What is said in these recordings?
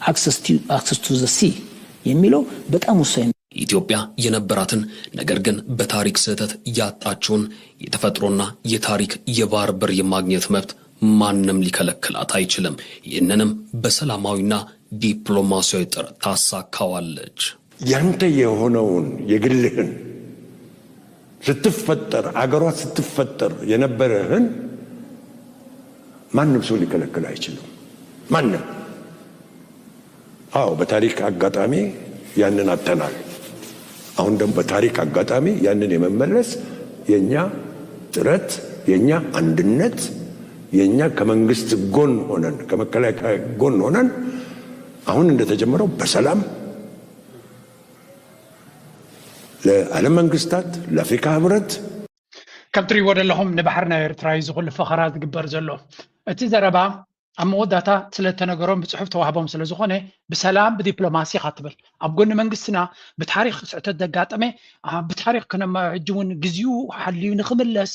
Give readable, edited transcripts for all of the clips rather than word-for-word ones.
access to the sea የሚለው በጣም ወሳኝ ነው። ኢትዮጵያ የነበራትን ነገር ግን በታሪክ ስህተት ያጣችውን የተፈጥሮና የታሪክ የባህር በር የማግኘት መብት ማንም ሊከለክላት አይችልም። ይህንንም በሰላማዊና ዲፕሎማሲያዊ ጥረት ታሳካዋለች። ያንተ የሆነውን የግልህን ስትፈጠር አገሯ ስትፈጠር የነበረህን ማንም ሰው ሊከለክል አይችልም። ማንም በታሪክ አጋጣሚ ያንን አጥተናል። አሁን ደግሞ በታሪክ አጋጣሚ ያንን የመመለስ የኛ ጥረት፣ የኛ አንድነት፣ የኛ ከመንግስት ጎን ሆነን ከመከላከያ ጎን ሆነን አሁን እንደተጀመረው በሰላም ለዓለም መንግስታት ለአፍሪካ ህብረት ከምትሪ ወደለሁም ንባሕርና ኤርትራ ዝኹሉ ፈኸራት ግበር ዘሎ እቲ ዘረባ ኣብ መወዳታ ስለተነገሮም ብጽሑፍ ተዋህቦም ስለ ዝኾነ ብሰላም ብዲፕሎማሲ ኻትብል ኣብ ጎኒ መንግስትና ብታሪክ ስዕተት ደጋጠመ ብታሪክ ከነማ ሕጂውን ግዚኡ ሓልዩ ንኽምለስ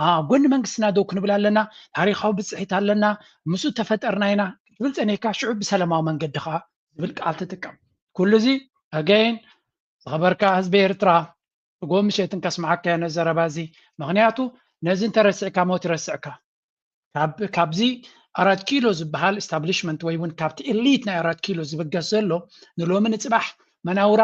ኣብ ጎኒ መንግስትና ደው ክንብል ኣለና ታሪካዊ ብጽሒት ኣለና ምስ ተፈጠርና ኢና ክብል ጸኔካ ሽዑ ብሰላማዊ መንገዲ ኻ ዝብል ቃል ትጥቀም ኩሉ እዚ ኣገይን ዝኸበርካ ህዝቢ ኤርትራ ጎም ምሸትን ከስማዓካ ነዘረባ እዚ ምክንያቱ ነዚ እንተረሲዕካ ሞት ይረስዕካ ካብዚ 4 ኪሎ ዝበሃል ኤስታብሊሽመንት ወይ እውን ካብቲ ኤሊት ናይ 4 ኪሎ ዝብገስ ዘሎ ንሎሚ ንፅባሕ መናውራ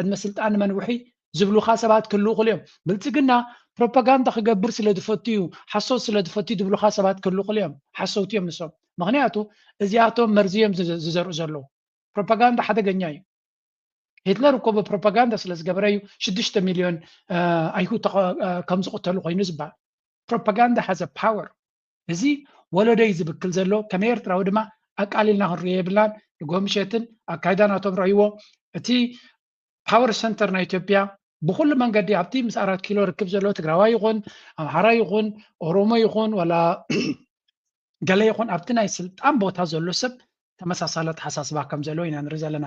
ዕድመ ስልጣን መንውሒ ዝብሉኻ ሰባት ክህልው ይኽእሉ እዮም። ብልፅግና ፕሮፓጋንዳ ክገብር ስለዝፈትዩ ሓሶት ስለዝፈትዩ ዝብሉኻ ሰባት ክህልው ይኽእሉ እዮም። ሓሶት እዮም ንሶም ምክንያቱ እዚኣቶም መርዝዮም ዝዘርኡ ዘለዉ ፕሮፓጋንዳ ሓደገኛ እዩ። ሂትለር እኮ ብፕሮፓጋንዳ ስለዝገበረ እዩ 6 ሚልዮን ኣይሁድ ከም ዝቕተሉ ኮይኑ ዝበሃል ፕሮፓጋንዳ ሃዘ ፓወር እዚ ወለደይ ዝብክል ዘሎ ከም ኤርትራዊ ድማ ኣቃሊልና ክንሪኦ የብላን ንጎምሸትን ኣካይዳ ናቶም ረእይዎ እቲ ፓወር ሰንተር ናይ ኢትዮጵያ ብኩሉ መንገዲ ኣብቲ ምስ 4 ኪሎ ርክብ ዘሎ ትግራዋይ ይኹን ኣምሓራ ይኹን ኦሮሞ ይኹን ወላ ገለ ይኹን ኣብቲ ናይ ስልጣን ቦታ ዘሎ ሰብ ተመሳሳለ ተሓሳስባ ከም ዘሎ ኢና ንርኢ ዘለና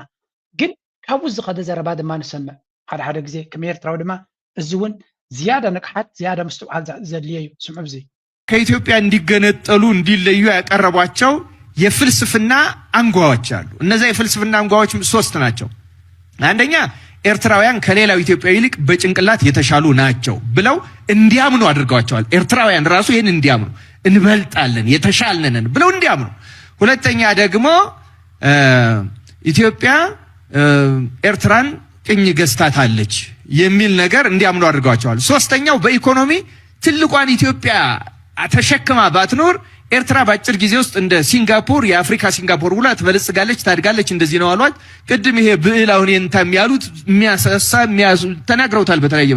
ግን ካብኡ ዝኸደ ዘረባ ድማ ንሰምዕ ሓደ ግዜ ከም ኤርትራዊ ድማ እዚ እውን ዝያዳ ንቅሓት ዝያዳ ምስትውዓል ዘድልየ እዩ ስምዑ እዚ ከኢትዮጵያ እንዲገነጠሉ እንዲለዩ ያቀረቧቸው የፍልስፍና አንጓዎች አሉ። እነዛ የፍልስፍና አንጓዎች 3 ናቸው። አንደኛ ኤርትራውያን ከሌላው ኢትዮጵያዊ ይልቅ በጭንቅላት የተሻሉ ናቸው ብለው እንዲያምኑ አድርገዋቸዋል። ኤርትራውያን ራሱ ይሄን እንዲያምኑ እንበልጣለን የተሻልነን ብለው እንዲያምኑ። ሁለተኛ ደግሞ ኢትዮጵያ ኤርትራን ቅኝ ገዝታታለች የሚል ነገር እንዲያምኑ አድርገዋቸዋል። ሶስተኛው በኢኮኖሚ ትልቋን ኢትዮጵያ ተሸክማ ባትኖር ኤርትራ ባጭር ጊዜ ውስጥ እንደ ሲንጋፖር የአፍሪካ ሲንጋፖር ሁላ ትበለጽጋለች ታድጋለች እንደዚህ ነው አሏት። ቅድም ይሄ ብዕል አሁን እንታም ያሉት የሚያሰሳ ተናግረውታል። በተለያየ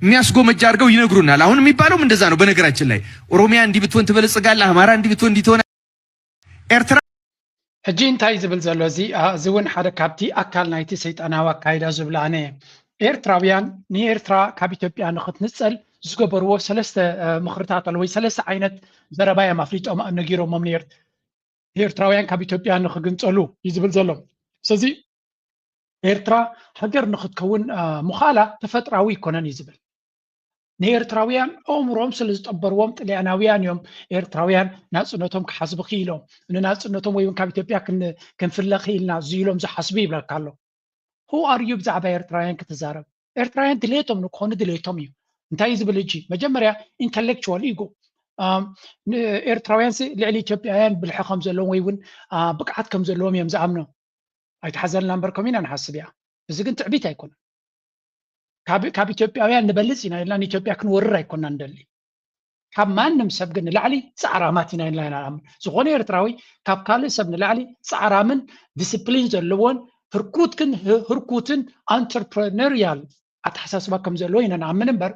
የሚያስጎመጅ አድርገው ይነግሩናል። አሁን የሚባለውም እንደዛ ነው። በነገራችን ላይ ኦሮሚያ እንዲህ ብትሆን ትበለጽጋለህ፣ አማራ እንዲህ ብትሆን እንዲህ ትሆን ኤርትራ ሕጂ እንታይ ዝብል ዘሎ እዚ እውን ሓደ ካብቲ ኣካል ናይቲ ሰይጣናዊ ኣካይዳ ዝብላነ ኤርትራውያን ንኤርትራ ካብ ኢትዮጵያ ንኽትንፀል ዝገበርዎ 3 ምክርታት ኣለዉ ወይ 3 ዓይነት ዘረባ እዮም ኣፍሊጦም ነጊሮሞም ኤርትራውያን ካብ ኢትዮጵያ ንኽግንፀሉ እዩ ዝብል ዘሎ። ስለዚ ኤርትራ ሃገር ንኽትከውን ምዃላ ተፈጥራዊ ይኮነን እዩ ዝብል ንኤርትራውያን ኣእምሮም ስለዝጠበርዎም ጥልያናውያን እዮም ኤርትራውያን ናፅነቶም ክሓስቡ ክኢሎም ንናፅነቶም ወይ እውን ካብ ኢትዮጵያ ክንፍለ ክኢልና ዝኢሎም ዝሓስቡ ይብለካ ኣሎ። ሁ ኣርዩ ብዛዕባ ኤርትራውያን ክትዛረብ ኤርትራውያን ድሌቶም ንክኾኑ ድሌቶም እዩ እንታይ ዝብል እጂ መጀመርያ ኢንተሌክቹዋል ኢጎ ኤርትራውያን ልዕሊ ኢትዮጵያውያን ብልሒ ከም ዘለዎም ወይ እውን ብቅዓት ከም ዘለዎም እዮም ዝኣምኖ ኣይተሓዘልና እምበር ከምኡ ኢና ንሓስብ እያ። እዚ ግን ትዕቢት ኣይኮነን። ካብ ኢትዮጵያውያን ንበልፅ ኢና ኢልና ንኢትዮጵያ ክንወርር ኣይኮንና ንደሊ ካብ ማንም ሰብ ግን ንላዕሊ ፃዕራማት ኢና ኢልና ንኣምን ዝኾነ ኤርትራዊ ካብ ካልእ ሰብ ንላዕሊ ፃዕራምን ዲስፕሊን ዘለዎን ህርኩትን አንትርፕረነሪያል ኣተሓሳስባ ከም ዘለዎ ኢና ንኣምን እምበር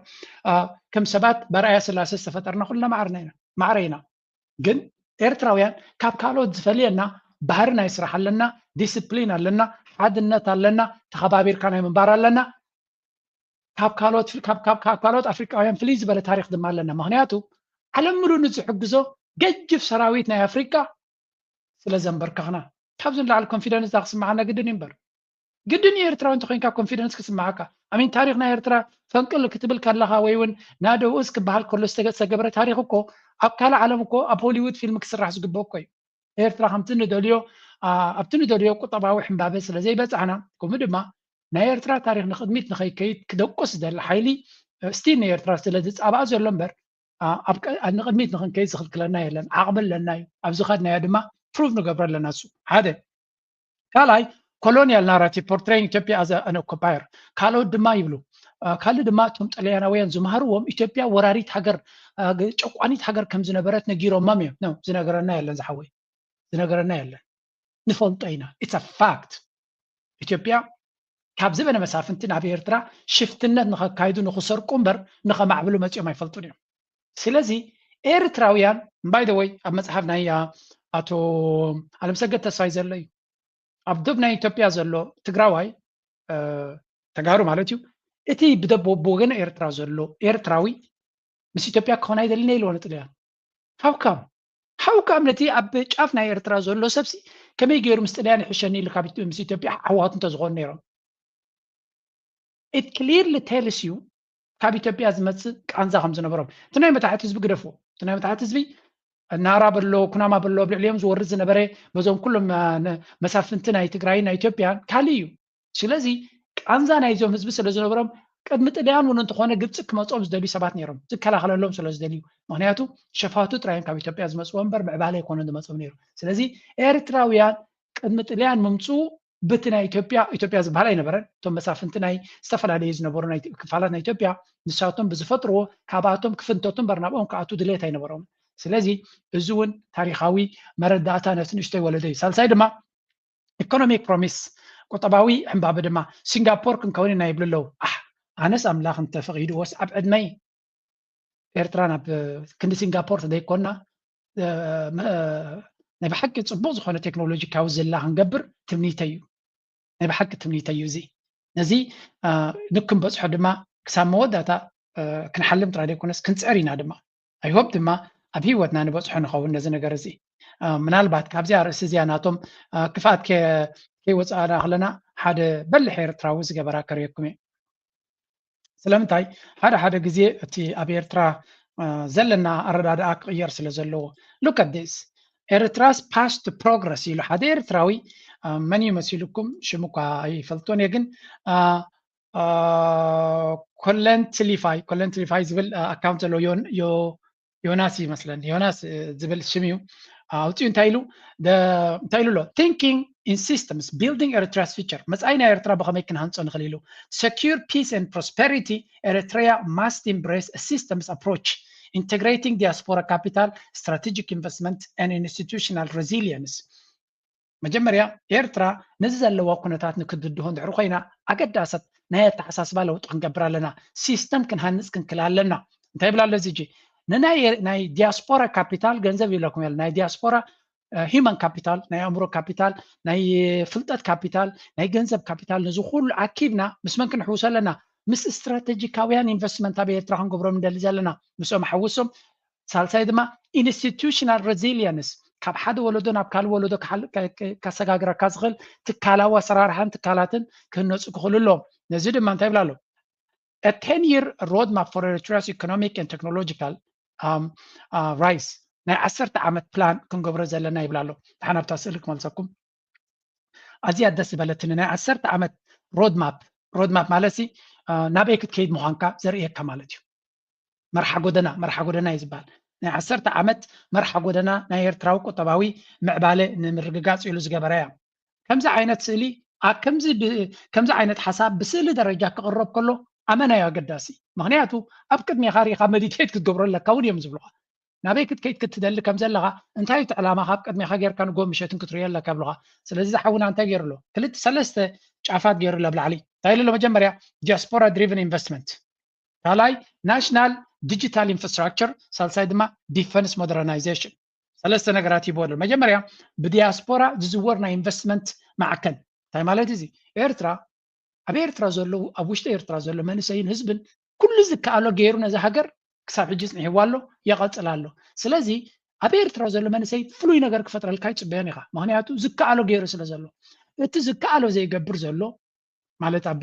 ከም ሰባት በርኣያ ስላሴ ዝተፈጠርና ኩልና ማዕረ ኢና። ግን ኤርትራውያን ካብ ካልኦት ዝፈልየና ባህሪ ናይ ስራሕ ኣለና፣ ዲስፕሊን ኣለና፣ ሓድነት ኣለና፣ ተኸባቢርካ ናይ ምንባር ኣለና። ካብ ካልኦት ኣፍሪካውያን ፍልይ ዝበለ ታሪክ ድማ ኣለና። ምክንያቱ ዓለም ሙሉእ ንዝሕግዞ ገጅፍ ሰራዊት ናይ ኣፍሪካ ስለ ዘንበርከኽና ካብዚ ንላዕሊ ኮንፊደንስ ክስማዓና ግድን እምበር ግድን ኤርትራዊ እንተኮይንካ ኮንፊደንስ ክስማዓካ ኣሚን ታሪክ ናይ ኤርትራ ፈንቅል ክትብል ከለኻ ወይ እውን ናደውስ ክበሃል ከሎ ዝተገበረ ታሪክ እኮ ኣብ ካልእ ዓለም እኮ ኣብ ሆሊውድ ፊልም ክስራሕ ዝግበኦ እኮ እዩ። ኤርትራ ከምቲ ንደልዮ ኣብቲ ንደልዮ ቁጠባዊ ሕምባበ ስለ ዘይበፅዓና ከምኡ ድማ ናይ ኤርትራ ታሪክ ንቅድሚት ንኸይከይድ ክደቁስ ዝደሊ ሓይሊ እስቲ ንኤርትራ ስለ ዝፃባእ ዘሎ እምበር ንቅድሚት ንክንከይድ ዝኽልክለና የለን ዓቕሚ ኣለና እዩ ኣብዚ ኸድናዮ ድማ ፕሩቭ ንገብሮ ኣለና እሱ ሓደ ካልኣይ ኮሎኒያል ናራቲቭ ፖርትሬይንግ ኢትዮጵያ ኣዘ አን ኦኩፓየር ካልኦት ድማ ይብሉ ካልእ ድማ እቶም ጣልያናውያን ዝመሃርዎም ኢትዮጵያ ወራሪት ሃገር ጨቋኒት ሃገር ከም ዝነበረት ነጊሮሞም እዮም ነው ዝነገረና የለን ዝሓወይ ዝነገረና የለን ንፈልጦ ኢና ኢትስ አ ፋክት ኢትዮጵያ ካብ ዝበነ መሳፍንቲ ናብ ኤርትራ ሽፍትነት ንኸካይዱ ንኽሰርቁ እምበር ንኸማዕብሉ መፂኦም ኣይፈልጡን እዮም ስለዚ ኤርትራውያን ባይ ዘ ወይ ኣብ መፅሓፍ ናይ ኣቶ ኣለምሰገድ ተስፋይ ዘሎ እዩ ኣብ ደቡብ ናይ ኢትዮጵያ ዘሎ ትግራዋይ ተጋሩ ማለት እዩ እቲ ብወገነ ኤርትራ ዘሎ ኤርትራዊ ምስ ኢትዮጵያ ክኾን ኣይደልን ኢልዎ ንጥልያን ሃውካም ነቲ ኣብ ጫፍ ናይ ኤርትራ ዘሎ ሰብሲ ከመይ ገይሩ ምስ ጥልያን ይሕሸኒ ኢሉ ካብ ምስ ኢትዮጵያ ኣሕዋት እንተዝኾኑ ነይሮም it clearly tells you ካብ ኢትዮጵያ ዝመፅእ ቃንዛ ከም ዝነበሮም እቲ ናይ መታሕቲ ህዝቢ ግደፍዎ እቲ ናይ መታሕቲ ህዝቢ ናራ በሎ ኩናማ በሎ ብልዕልዮም ዝወርድ ዝነበረ በዞም ኩሎም መሳፍንቲ ናይ ትግራይ ናይ ኢትዮጵያን ካሊ እዩ ስለዚ ቃንዛ ናይ ዞም ህዝቢ ስለ ዝነበሮም ቅድሚ ጥልያን እውን እንትኾነ ግብፂ ክመፆም ዝደልዩ ሰባት ነይሮም ዝከላኸለሎም ስለ ዝደልዩ ምክንያቱ ሸፋቱ ጥራይን ካብ ኢትዮጵያ ዝመፅዎ እምበር ምዕባለ ኣይኮነን ዝመፅኦም ነይሩ ስለዚ ኤርትራውያን ቅድሚ ጥልያን ምምፅኡ በቲ ናይ ኢትዮጵያ ዝበሃል ኣይነበረን እቶም መሳፍንቲ ናይ ዝተፈላለዩ ዝነበሩ ናይ ክፋላት ናይ ኢትዮጵያ ንሳቶም ብዝፈጥርዎ ካብኣቶም ክፍንተቱን በርናብኦም ከኣቱ ድሌት ኣይነበሮም ስለዚ እዚ እውን ታሪኻዊ መረዳእታ ነቲ ንእሽተይ ወለደ እዩ ሳልሳይ ድማ ኢኮኖሚክ ፕሮሚስ ቁጠባዊ ሕምባብ ድማ ሲንጋፖር ክንከውን ኢና ይብሉ ኣለዉ ኣነስ ኣምላኽ እንተፈቒድዎስ ኣብ ዕድመይ ኤርትራ ናብ ክንዲ ሲንጋፖር ተዘይኮና ናይ ብሓቂ ፅቡቅ ዝኾነ ቴክኖሎጂካዊ ዝላ ክንገብር ትምኒተይ እዩ ናይ ብሓቂ ትምኒተይ እዩ እዚ ነዚ ንክንበፅሖ ድማ ክሳብ መወዳእታ ክንሓልም ጥራይ ዘይኮነስ ክንፅዕር ኢና ድማ ኣይሆፕ ድማ ኣብ ሂወትና ንበፅሖ ንኸውን ነዚ ነገር እዚ ምናልባት ካብዚኣ ርእሲ እዚኣ ናቶም ክፍኣት ከይወፃእና ከለና ሓደ በልሕ ኤርትራዊ ዝገበራ ከርየኩም እየ ስለምንታይ ሓደ ግዜ እቲ ኣብ ኤርትራ ዘለና ኣረዳድኣ ክቅየር ስለ ዘለዎ ሉክ ኣት ዲስ ኤርትራስ ፓስት ፕሮግረስ ኢሉ ሓደ ኤርትራዊ መን ይመስልኩም ሽሙ እኳ ኣይፈልጦን እየ ግን ኮለንትሊፋይ ዝብል ኣካውንት ዘሎ ዮናስ ይመስለኒ ዮናስ ዝብል ሽም እዩ ኣውፅኡ እንታይ ኢሉ ኣሎ ቲንኪንግ in systems building Eritrea's future መጻኢና ኤርትራ ብኸመይ ክንሃንፆ ንኽእል ኢሉ secure peace and prosperity Eritrea must embrace a systems approach integrating diaspora capital strategic investment and institutional resilience መጀመርያ ኤርትራ ነዚ ዘለዋ ኩነታት ንክድድሆ እንድሕር ኮይና ኣገዳሰት ናይ ኣተሓሳስባ ለውጢ ክንገብር ኣለና ሲስተም ክንሃንፅ ክንክል ኣለና እንታይ ይብላ ኣሎ እዚ ናይ ዲያስፖራ ካፒታል ገንዘብ ይብለኩም ያለ ናይ ዲያስፖራ ሂማን ካፒታል ናይ ኣእምሮ ካፒታል ናይ ፍልጠት ካፒታል ናይ ገንዘብ ካፒታል ነዚ ኩሉ ኣኪብና ምስ መን ክንሕውስ ኣለና ምስ ስትራቴጂካውያን ኢንቨስትመንት ኣብ ኤርትራ ክንገብሮም ንደሊ ዘለና ምስኦም ሓውሶም ሳልሳይ ድማ ኢንስቲቱሽናል ሬዚሊየንስ ካብ ሓደ ወለዶ ናብ ካልእ ወለዶ ካሰጋግረካ ዝኽእል ትካላዊ ኣሰራርሓን ትካላትን ክህነፁ ክኽእሉ ኣለዎም ነዚ ድማ እንታይ ይብላ ኣሎ a 10-year roadmap for Eritrea's economic and technological rise ናይ 10 ዓመት ፕላን ክንገብሮ ዘለና ይብላ ኣሎ ተሓናብታ ስእሊ ክመልሰኩም ኣዝያ ደስ ዝበለትኒ ናይ 10 ዓመት ሮድማፕ ማለት ናበይ ክትከይድ ምዃንካ ዘርእየካ ማለት እዩ መርሓ ጎደና እዩ ዝበሃል ናይ 10 ዓመት መርሓ ጎደና ናይ ኤርትራዊ ቁጠባዊ ምዕባለ ንምርግጋፅ ኢሉ ዝገበረ እያ ከምዚ ዓይነት ስእሊ ከምዚ ዓይነት ሓሳብ ብስእሊ ደረጃ ክቕረብ ከሎ ኣመና እዩ ኣገዳሲ ምክንያቱ ኣብ ቅድሚኻ ሪኢኻ መዲቴት ክትገብሮ ኣለካ እውን እዮም ዝብሉኻ ናበይ ክትከይድ ክትደሊ ከም ዘለኻ እንታይ እቲ ዕላማኻ ኣብ ቅድሚኻ ጌርካ ንጎም ምሸትን ክትሪኦ ኣለካ ይብሉኻ ስለዚ ዝሓውና እንታይ ገይሩ ኣሎ ክልተ ሰለስተ ጫፋት ገይሩ ኣሎ ብላዕሊ እንታይ ኢሉ ኣሎ መጀመርያ ዲያስፖራ ድሪቨን ኢንቨስትመንት ካልኣይ ናሽናል ዲጂታል ኢንፍራስትራክቸር ሳልሳይ ድማ ዲፈንስ ሞደርናይዜሽን ሰለስተ ነገራት ይብዎ ኣሎ መጀመርያ ብዲያስፖራ ዝዝወር ናይ ኢንቨስትመንት ማዕከል እንታይ ማለት እዚ ኤርትራ ኣብ ኤርትራ ዘለዉ ኣብ ውሽጢ ኤርትራ ዘሎ መንእሰይን ህዝብን ኩሉ ዝከኣሎ ገይሩ ነዚ ሃገር ክሳብ ሕጂ ፅኒሕዋ ኣሎ የቐፅል ኣሎ ስለዚ ኣብ ኤርትራ ዘሎ መንእሰይ ፍሉይ ነገር ክፈጥረልካ ይፅበዮን ኢኻ ምክንያቱ ዝከኣሎ ገይሩ ስለ ዘሎ እቲ ዝከኣሎ ዘይገብር ዘሎ ማለት ኣብ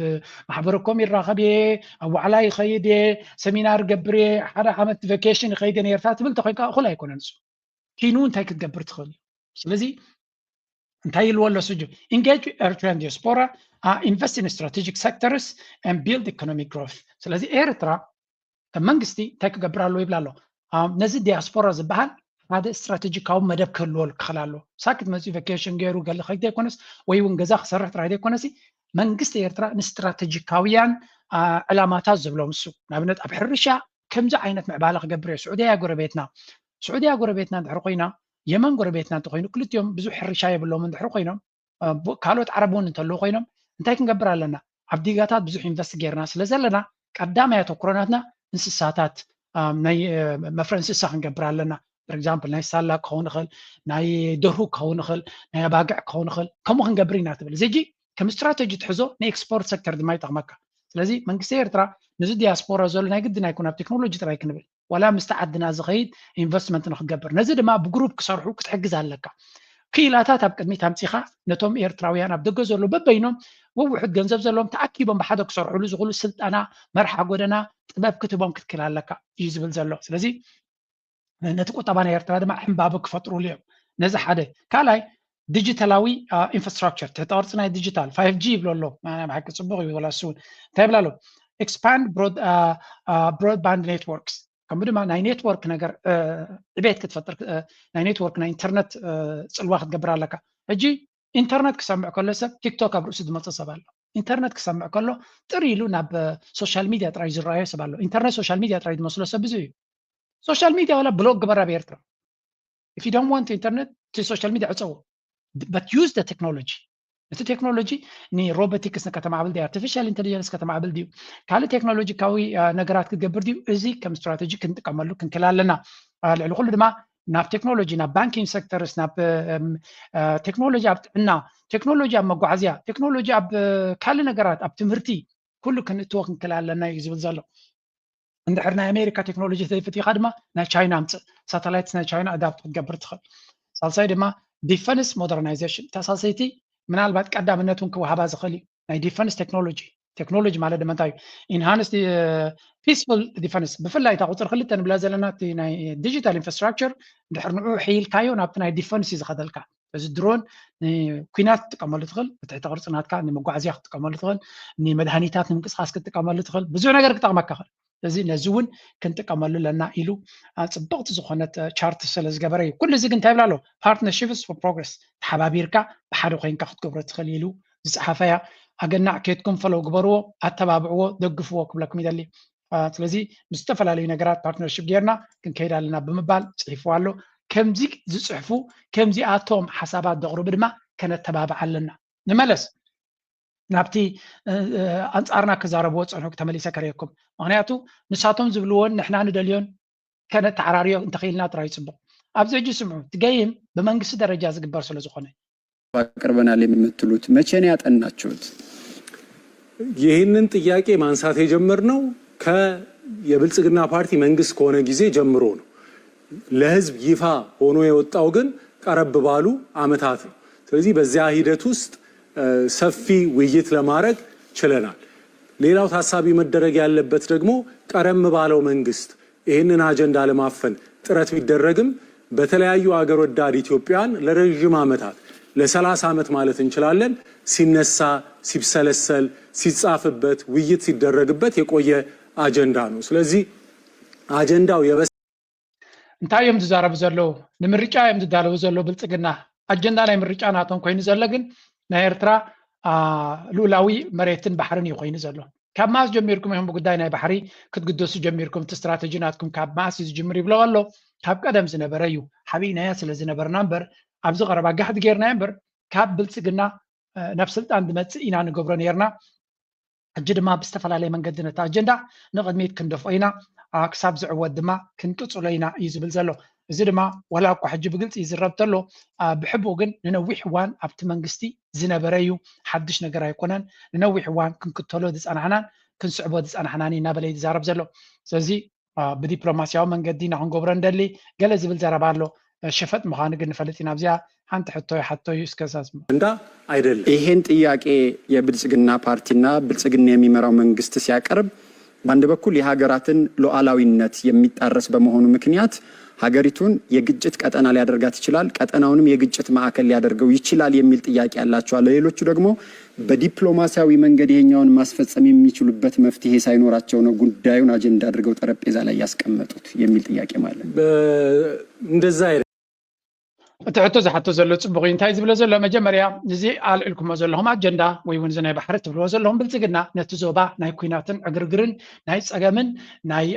ማሕበረኮም ይራኸብ እየ ኣብ ዋዕላ ይኸይድ እየ ሰሚናር ገብር እየ ሓደ ዓመት ቫኬሽን ይኸይድ እየ ኤርትራ ትብል ተኮይንካ እኹል ኣይኮነን ንሱ ኪኑ እንታይ ክትገብር ትኽእል እዩ ስለዚህ እንታይ ይልወሎ ስጁ engage Eritrean diaspora invest in strategic sectors and build economic growth ስለዚህ ኤርትራ ከመንግስቲ እንታይ ክገብር ኣለዎ ይብላ ኣሎ ነዚ ዲያስፖራ ዝበሃል ሓደ ስትራቴጂካዊ መደብ ክህልዎ ክኽእላሎ ሳክት መፂ ቫኬሽን ገይሩ ገለ ከይደ ይኮነስ ወይ እውን ገዛ ክሰርሕ ጥራይ ዘይኮነሲ መንግስቲ ኤርትራ ንስትራቴጂካውያን ዕላማታት ዝብሎም እሱ ንኣብነት ኣብ ሕርሻ ከምዚ ዓይነት ምዕባለ ክገብር እየ ስዑድያ ጎረቤትና እንድሕር ኮይና የመን ጎረቤትና እንተኮይኑ ክልቲኦም ብዙሕ ሕርሻ የብሎም እንድሕር ኮይኖም ካልኦት ዓረብ እውን እንተለዉ ኮይኖም እንታይ ክንገብር ኣለና ኣብ ዲጋታት ብዙሕ ኢንቨስት ጌርና ስለ ዘለና ቀዳማይ ኣተኩሮናትና እንስሳታት ናይ መፍረ እንስሳ ክንገብር ኣለና for example ናይ ሳላ ክኸውን ይኽእል ናይ ደርሁ ክኸውን ይኽእል ናይ ኣባግዕ ክኸውን ይኽእል ከምኡ ክንገብር ኢና ትብል እዚ ከም ስትራቴጂ ትሕዞ ንኤክስፖርት ሴክተር ድማ ይጠቕመካ ስለዚ መንግስቲ ኤርትራ ነዚ ዲያስፖራ ዘሎ ናይ ግድን ኣይኮነ ኣብ ቴክኖሎጂ ጥራይ ክንብል ወላ ምስቲ ዓድና ዝኸይድ ኢንቨስትመንት ንክገብር ነዚ ድማ ብግሩፕ ክሰርሑ ክትሕግዝ ኣለካ ክኢላታት ኣብ ቅድሚት ኣምፂኻ ነቶም ኤርትራውያን ኣብ ደገ ዘሎ በበይኖም ወውሑድ ገንዘብ ዘለዎም ተኣኪቦም ብሓደ ክሰርሕሉ ዝኽእሉ ስልጠና መርሓ ጎደና ጥበብ ክትቦም ክትክል ኣለካ እዩ ዝብል ዘሎ ስለዚ ነቲ ቁጠባ ናይ ኤርትራ ድማ ሕምባብ ክፈጥሩሉ እዮም ነዚ ሓደ ካልኣይ ዲጂታላዊ ኢንፍራስትራክቸር ተጠቅርፂ ናይ ዲጂታል 5G ይብሎ ኣሎ ብሓቂ ፅቡቅ እዩ ወላ እሱ እንታይ ይብላ ኣሎ ኤክስፓንድ ብሮድባንድ ኔትወርክስ ከምኡ ድማ ናይ ኔትወርክ ነገር ዕቤት ክትፈጥር ናይ ኔትወርክ ናይ ኢንተርኔት ፅልዋ ክትገብር ኣለካ ሕጂ ኢንተርኔት ክሰምዕ ከሎ ሰብ ቲክቶክ ኣብ ርእሱ ዝመፅእ ሰብ ኣሎ ኢንተርኔት ክሰምዕ ከሎ ጥሪ ኢሉ ናብ ሶሻል ሚድያ ጥራይ ዝረኣዮ ሰብ ኣሎ ኢንተርኔት ሶሻል ሚድያ ጥራይ ዝመስሎ ሰብ ብዙ እዩ ሶሻል ሚድያ ወላ ብሎግ ግበር ኣብ ኤርትራ if you don't want internet to social media ዕፀው but use the technology እቲ ቴክኖሎጂ ሮቦቲክስ ከተማ ዓብል ዲ artificial intelligence ከተማ ዓብል ዲ ካልእ ቴክኖሎጂካዊ ነገራት ክትገብር ዲዩ እዚ ከም ስትራቴጂ ክንጥቀመሉ ክንክል ኣለና ልዕሊ ኩሉ ድማ ናብ ቴክኖሎጂ ናብ ባንኪንግ ሴክተርስ ናብ ቴክኖሎጂ ኣብ ጥዕና ቴክኖሎጂ ኣብ መጓዓዝያ ቴክኖሎጂ ኣብ ካልእ ነገራት ኣብ ትምህርቲ ኩሉ ክንእትዎ ክንክል ኣለና እዩ ዝብል ዘሎ እንድሕር ናይ ኣሜሪካ ቴክኖሎጂ ዘይፈቲኻ ድማ ናይ ቻይና ኣምፅእ ሳተላይትስ ናይ ቻይና ኣዳፕት ክትገብር ትኽእል ሳልሳይ ድማ ዲፈንስ ሞደርናይዜሽን ተሳሰይቲ ምናልባት ቀዳምነት እውን ክወሃባ ዝኽእል እዩ ናይ ዲፈንስ ቴክኖሎጂ ማለት ድማ እንታይ እዩ ኢንሃንስ ፒስፉል ዲፈንስ ብፍላይ እታ ቁፅሪ 2 ንብላ ዘለና እቲ ናይ ዲጂታል ኢንፍራስትራክቸር እንድሕር ንዑ ሒልካዮ ናብቲ ናይ ዲፈንስ እዩ ዝኸደልካ እዚ ድሮን ንኩናት ክትጥቀመሉ ትኽእል ብትሕቲ ቅርፂ ናትካ ንመጓዓዝያ ክትጥቀመሉ ትኽእል ንመድሃኒታት ንምንቅስቃስ ክትጥቀመሉ ትኽእል ብዙሕ ነገር ክጠቕመካ ይኽእል እዚ ነዚ እውን ክንጥቀመሉ ኣለና ኢሉ ፅብቕቲ ዝኾነት ቻርት ስለ ዝገበረ እዩ ኩሉ እዚ ግን እንታይ ይብላ ኣሎ ፓርትነርሺፕስ ፎር ፕሮግረስ ተሓባቢርካ ብሓደ ኮይንካ ክትገብሮ ትኽእል ኢሉ ዝፀሓፈያ ኣገናዕ ኬትኩም ፈለው ግበርዎ ኣተባብዕዎ ደግፍዎ ክብለኩም ይደሊ ስለዚ ብዝተፈላለዩ ነገራት ፓርትነርሺፕ ጌርና ክንከይድ ኣለና ብምባል ፅሒፍዎ ኣሎ ከምዚ ዝፅሕፉ ከምዚኣቶም ሓሳባት ዘቕርቡ ድማ ከነተባብዕ ኣለና ንመለስ ናብቲ ኣንጻርና ክዛረብዎ ፀንሑ ተመሊሰ ከረየኩም ምክንያቱ ንሳቶም ዝብልዎን ንሕና ንደልዮን ከነተዓራርዮ እንተኽኢልና ጥራይ ይፅቡቅ ኣብዚ ሕጂ ስምዑ ትገይም በመንግስቲ ደረጃ ዝግበር ስለ ዝኾነ አቅርበናል የምትሉት መቼ ነው ያጠናችሁት? ይህንን ጥያቄ ማንሳት የጀመርነው የብልጽግና ፓርቲ መንግስት ከሆነ ጊዜ ጀምሮ ነው። ለህዝብ ይፋ ሆኖ የወጣው ግን ቀረብ ባሉ አመታት ነው። ስለዚህ በዚያ ሂደት ውስጥ ሰፊ ውይይት ለማድረግ ችለናል። ሌላው ታሳቢ መደረግ ያለበት ደግሞ ቀረም ባለው መንግስት ይህንን አጀንዳ ለማፈን ጥረት ቢደረግም በተለያዩ አገር ወዳድ ኢትዮጵያን ለረጅም አመታት ለ30 ዓመት ማለት እንችላለን ሲነሳ ሲብሰለሰል ሲጻፍበት ውይይት ሲደረግበት የቆየ አጀንዳ ነው። ስለዚህ አጀንዳው እንታይ እዮም ዝዛረቡ ዘለው ንምርጫ እዮም ዝዳለው ዘለው ብልጽግና አጀንዳ ላይ ምርጫ ናቶም ኮይኑ ዘሎ ግን ናይ ኤርትራ ሉላዊ መሬትን ባሕርን እዩ ኮይኑ ዘሎ ካብ ማስ ጀሚርኩም እዮም ጉዳይ ናይ ባሕሪ ክትግደሱ ጀሚርኩም ስትራቴጂ ናትኩም ካብ ማስ ዝጅምር ይብሎ ኣሎ ካብ ቀደም ዝነበረ እዩ ሓቢናያ ስለ ዝነበርና እምበር ኣብዚ ቀረባ ጋሕድ ጌርና እምበር ካብ ብልጽግና ናብ ስልጣን ድመጽእ ኢና ንገብሮ ነርና ሕጂ ድማ ብዝተፈላለየ መንገዲ ነታ አጀንዳ ንቅድሚት ክንደፍኦ ኢና ክሳብ ዝዕወት ድማ ክንቅፅሎ ኢና እዩ ዝብል ዘሎ እዚ ድማ ወላ እኳ ሕጂ ብግልፂ ይዝረብ ተሎ ብሕቡእ ግን ንነዊሕ እዋን ኣብቲ መንግስቲ ዝነበረ እዩ ሓድሽ ነገር ኣይኮነን ንነዊሕ እዋን ክንክተሎ ዝፀናሕናን ክንስዕቦ ዝፀናሕናን እናበለ ይዛረብ ዘሎ ስለዚ ብዲፕሎማሲያዊ መንገዲ ንክንገብሮ እንደሊ ገለ ዝብል ዘረባ ኣሎ ሸፈጥ ምዃኑ ግን ንፈልጥ ኢና ኣብዚያ ሓንቲ ሕቶ እዩ እስከሳስ እንዳ አይደለም ይሄን ጥያቄ የብልጽግና ፓርቲና ብልጽግና የሚመራው መንግስት ሲያቀርብ በአንድ በኩል የሀገራትን ሉዓላዊነት የሚጣረስ በመሆኑ ምክንያት ሀገሪቱን የግጭት ቀጠና ሊያደርጋት ይችላል፣ ቀጠናውንም የግጭት ማዕከል ሊያደርገው ይችላል የሚል ጥያቄ ያላቸዋል። ሌሎቹ ደግሞ በዲፕሎማሲያዊ መንገድ ይሄኛውን ማስፈጸም የሚችሉበት መፍትሄ ሳይኖራቸው ነው ጉዳዩን አጀንዳ አድርገው ጠረጴዛ ላይ ያስቀመጡት የሚል ጥያቄ ማለት ነው። እንደዛ እቲ ሕቶ ዝሓቶ ዘሎ ፅቡቅ እንታይ ዝብለ ዘሎ መጀመርያ እዚ ኣልዕልኩሞ ዘለኹም ኣጀንዳ ወይ እውን ናይ ባሕሪ ትብልዎ ዘለኹም ብልፅግና ነቲ ዞባ ናይ ኩናትን ዕግርግርን ናይ ፀገምን ናይ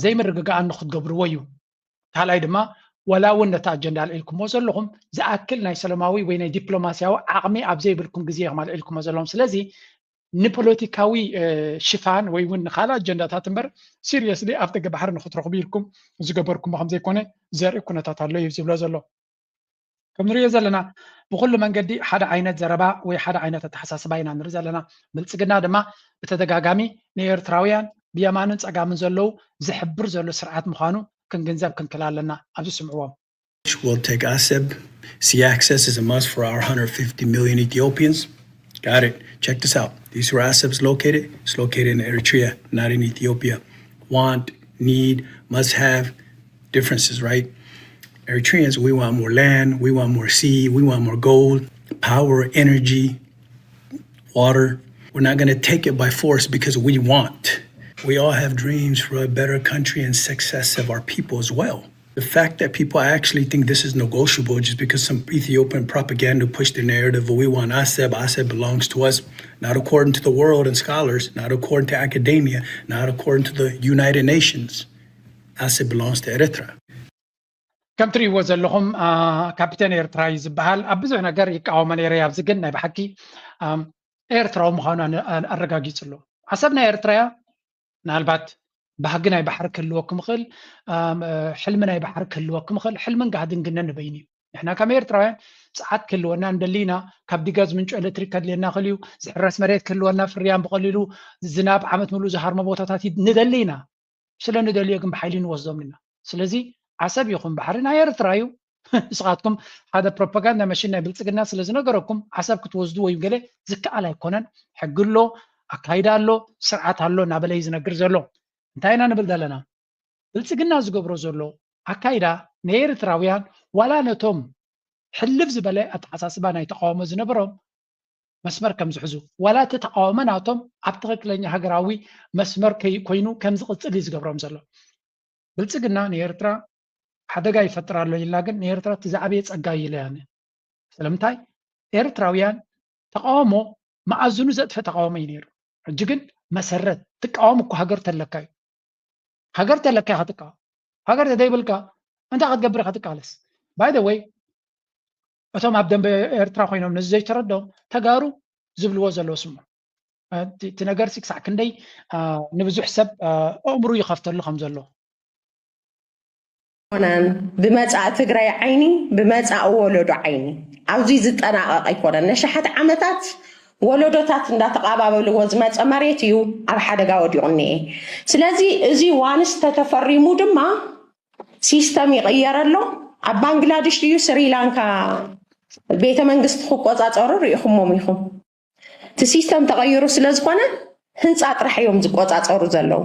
ዘይምርግጋእን ንክትገብርዎ እዩ። ካልኣይ ድማ ወላ እውን ነቲ ኣጀንዳ ኣልዕልኩሞ ዘለኹም ዝኣክል ናይ ሰላማዊ ወይ ናይ ዲፕሎማስያዊ ዓቕሚ ኣብ ዘይብልኩም ግዜ ኢኹም ኣልዕልኩሞ ዘለኹም። ስለዚ ንፖለቲካዊ ሽፋን ወይ እውን ንካልእ ኣጀንዳታት እምበር ሲሪየስሊ ኣብ ደገ ባሕሪ ንክትረኽቡ ኢልኩም ዝገበርኩሞ ከም ዘይኮነ ዘርኢ ኩነታት ኣሎ እዩ ዝብሎ ዘሎ። ከም ንሪኦ ዘለና ብኩሉ መንገዲ ሓደ ዓይነት ዘረባ ወይ ሓደ ዓይነት ኣተሓሳስባ ኢና ንርኢ ዘለና። ብልፅግና ድማ ብተደጋጋሚ ንኤርትራውያን ብየማንን ፀጋምን ዘለው ዝሕብር ዘሎ ስርዓት ምዃኑ ክንግንዘብ ክንክል ኣለና። ኣብዚ ስምዕዎም We'll take ASEB. Sea access is a must for our 150 million Ethiopians. Got it. Check this out. These are ASEBs located. It's located in Eritrea, not in Ethiopia. Want, need, must have differences, right? Eritreans, we want more land, we want more sea, we want more gold, power, energy, water. We're not going to take it by force because we want. We all have dreams for a better country and success of our people as well. The fact that people actually think this is negotiable just because some Ethiopian propaganda pushed the narrative of we want ASEB, ASEB belongs to us, not according to the world and scholars, not according to academia, not according to the United Nations. ASEB belongs to Eritrea. ከም ትሪእዎ ዘለኹም ካፒቴን ኤርትራ እዩ ዝበሃል ኣብ ብዙሕ ነገር ይቃወመ ነይረ። ኣብዚ ግን ናይ ብሓቂ ኤርትራዊ ምዃኑ ኣረጋጊፁ ኣሎ። ዓሰብ ናይ ኤርትራ ምናልባት ባህጊ ናይ ባሕሪ ክህልወኩም ይኽእል፣ ሕልሚ ናይ ባሕሪ ክህልወኩም ይኽእል። ሕልምን ጋህድን ግን ንበይን እዩ። ንሕና ከም ኤርትራውያን ፀዓት ክህልወና እንደሊና ካብ ዲጋዝ ምንጩ ኤሌክትሪክ ከድልየና ክእል እዩ። ዝሕረስ መሬት ክህልወና ፍርያም ብቐሊሉ ዝናብ ዓመት ሙሉእ ዝሃርሞ ቦታታት ንደሊ ኢና። ስለ ንደልዮ ግን ብሓይሊ ንወስዶም ኢና። ስለዚ ዓሰብ ይኹን ባሕሪ ናይ ኤርትራ እዩ። ንስኻትኩም ሓደ ፕሮፓጋንዳ መሽን ናይ ብልፅግና ስለ ዝነገረኩም ዓሰብ ክትወስዱ ወይ ገለ ዝከኣል ኣይኮነን። ሕጊ ኣሎ፣ ኣካይዳ ኣሎ፣ ስርዓት ኣሎ እናበለ እዩ ዝነግር ዘሎ። እንታይ ኢና ንብል ዘለና? ብልፅግና ዝገብሮ ዘሎ ኣካይዳ ንኤርትራውያን ዋላ ነቶም ሕልፍ ዝበለ ኣተሓሳስባ ናይ ተቃውሞ ዝነበሮም መስመር ከም ዝሕዙ ዋላ እቲ ተቃውሞ ናቶም ኣብ ትክክለኛ ሃገራዊ መስመር ኮይኑ ከም ዝቕፅል እዩ ዝገብሮም ዘሎ። ብልፅግና ንኤርትራ ሓደጋ ይፈጥር ኣሎ ኢልና ግን ንኤርትራ እቲ ዝዓበየ ፀጋ ኢለያነ። ስለምንታይ ኤርትራውያን ተቃውሞ መዓዝኑ ዘጥፈ ተቃውሞ እዩ ነይሩ። ሕጂ ግን መሰረት ትቃወም እኮ ሃገር ተለካ እዩ። ሃገር ተለካ ኢኻ ትቃወም። ሃገር ተዘይብልካ እንታይ ክትገብር ኢኻ ትቃለስ? ባይ ዘ ወይ እቶም ኣብ ደንበ ኤርትራ ኮይኖም ነዚ ዘይተረድኦም ተጋሩ ዝብልዎ ዘለዎ ስሙ እቲ ነገር ክሳዕ ክንደይ ንብዙሕ ሰብ ኣእምሩ ይኸፍተሉ ከም ዘሎ ኮነን ብመፃእ ትግራይ ዓይኒ ብመፃእ ወለዶ ዓይኒ ኣብዚ ዝጠናቐቕ ኣይኮነን። ንሽሓት ዓመታት ወለዶታት እንዳተቐባበልዎ ዝመፀ መሬት እዩ ኣብ ሓደጋ ወዲቑ እኒአ። ስለዚ እዚ ዋንስ ተተፈሪሙ ድማ ሲስተም ይቕየረሎ። ኣብ ባንግላዴሽ ድዩ ስሪላንካ ቤተ መንግስቲ ክቆፃፀሩ ርኢኹሞም ኢኹም። እቲ ሲስተም ተቐይሩ ስለ ዝኾነ ህንፃ ጥራሕ እዮም ዝቆፃፀሩ ዘለው።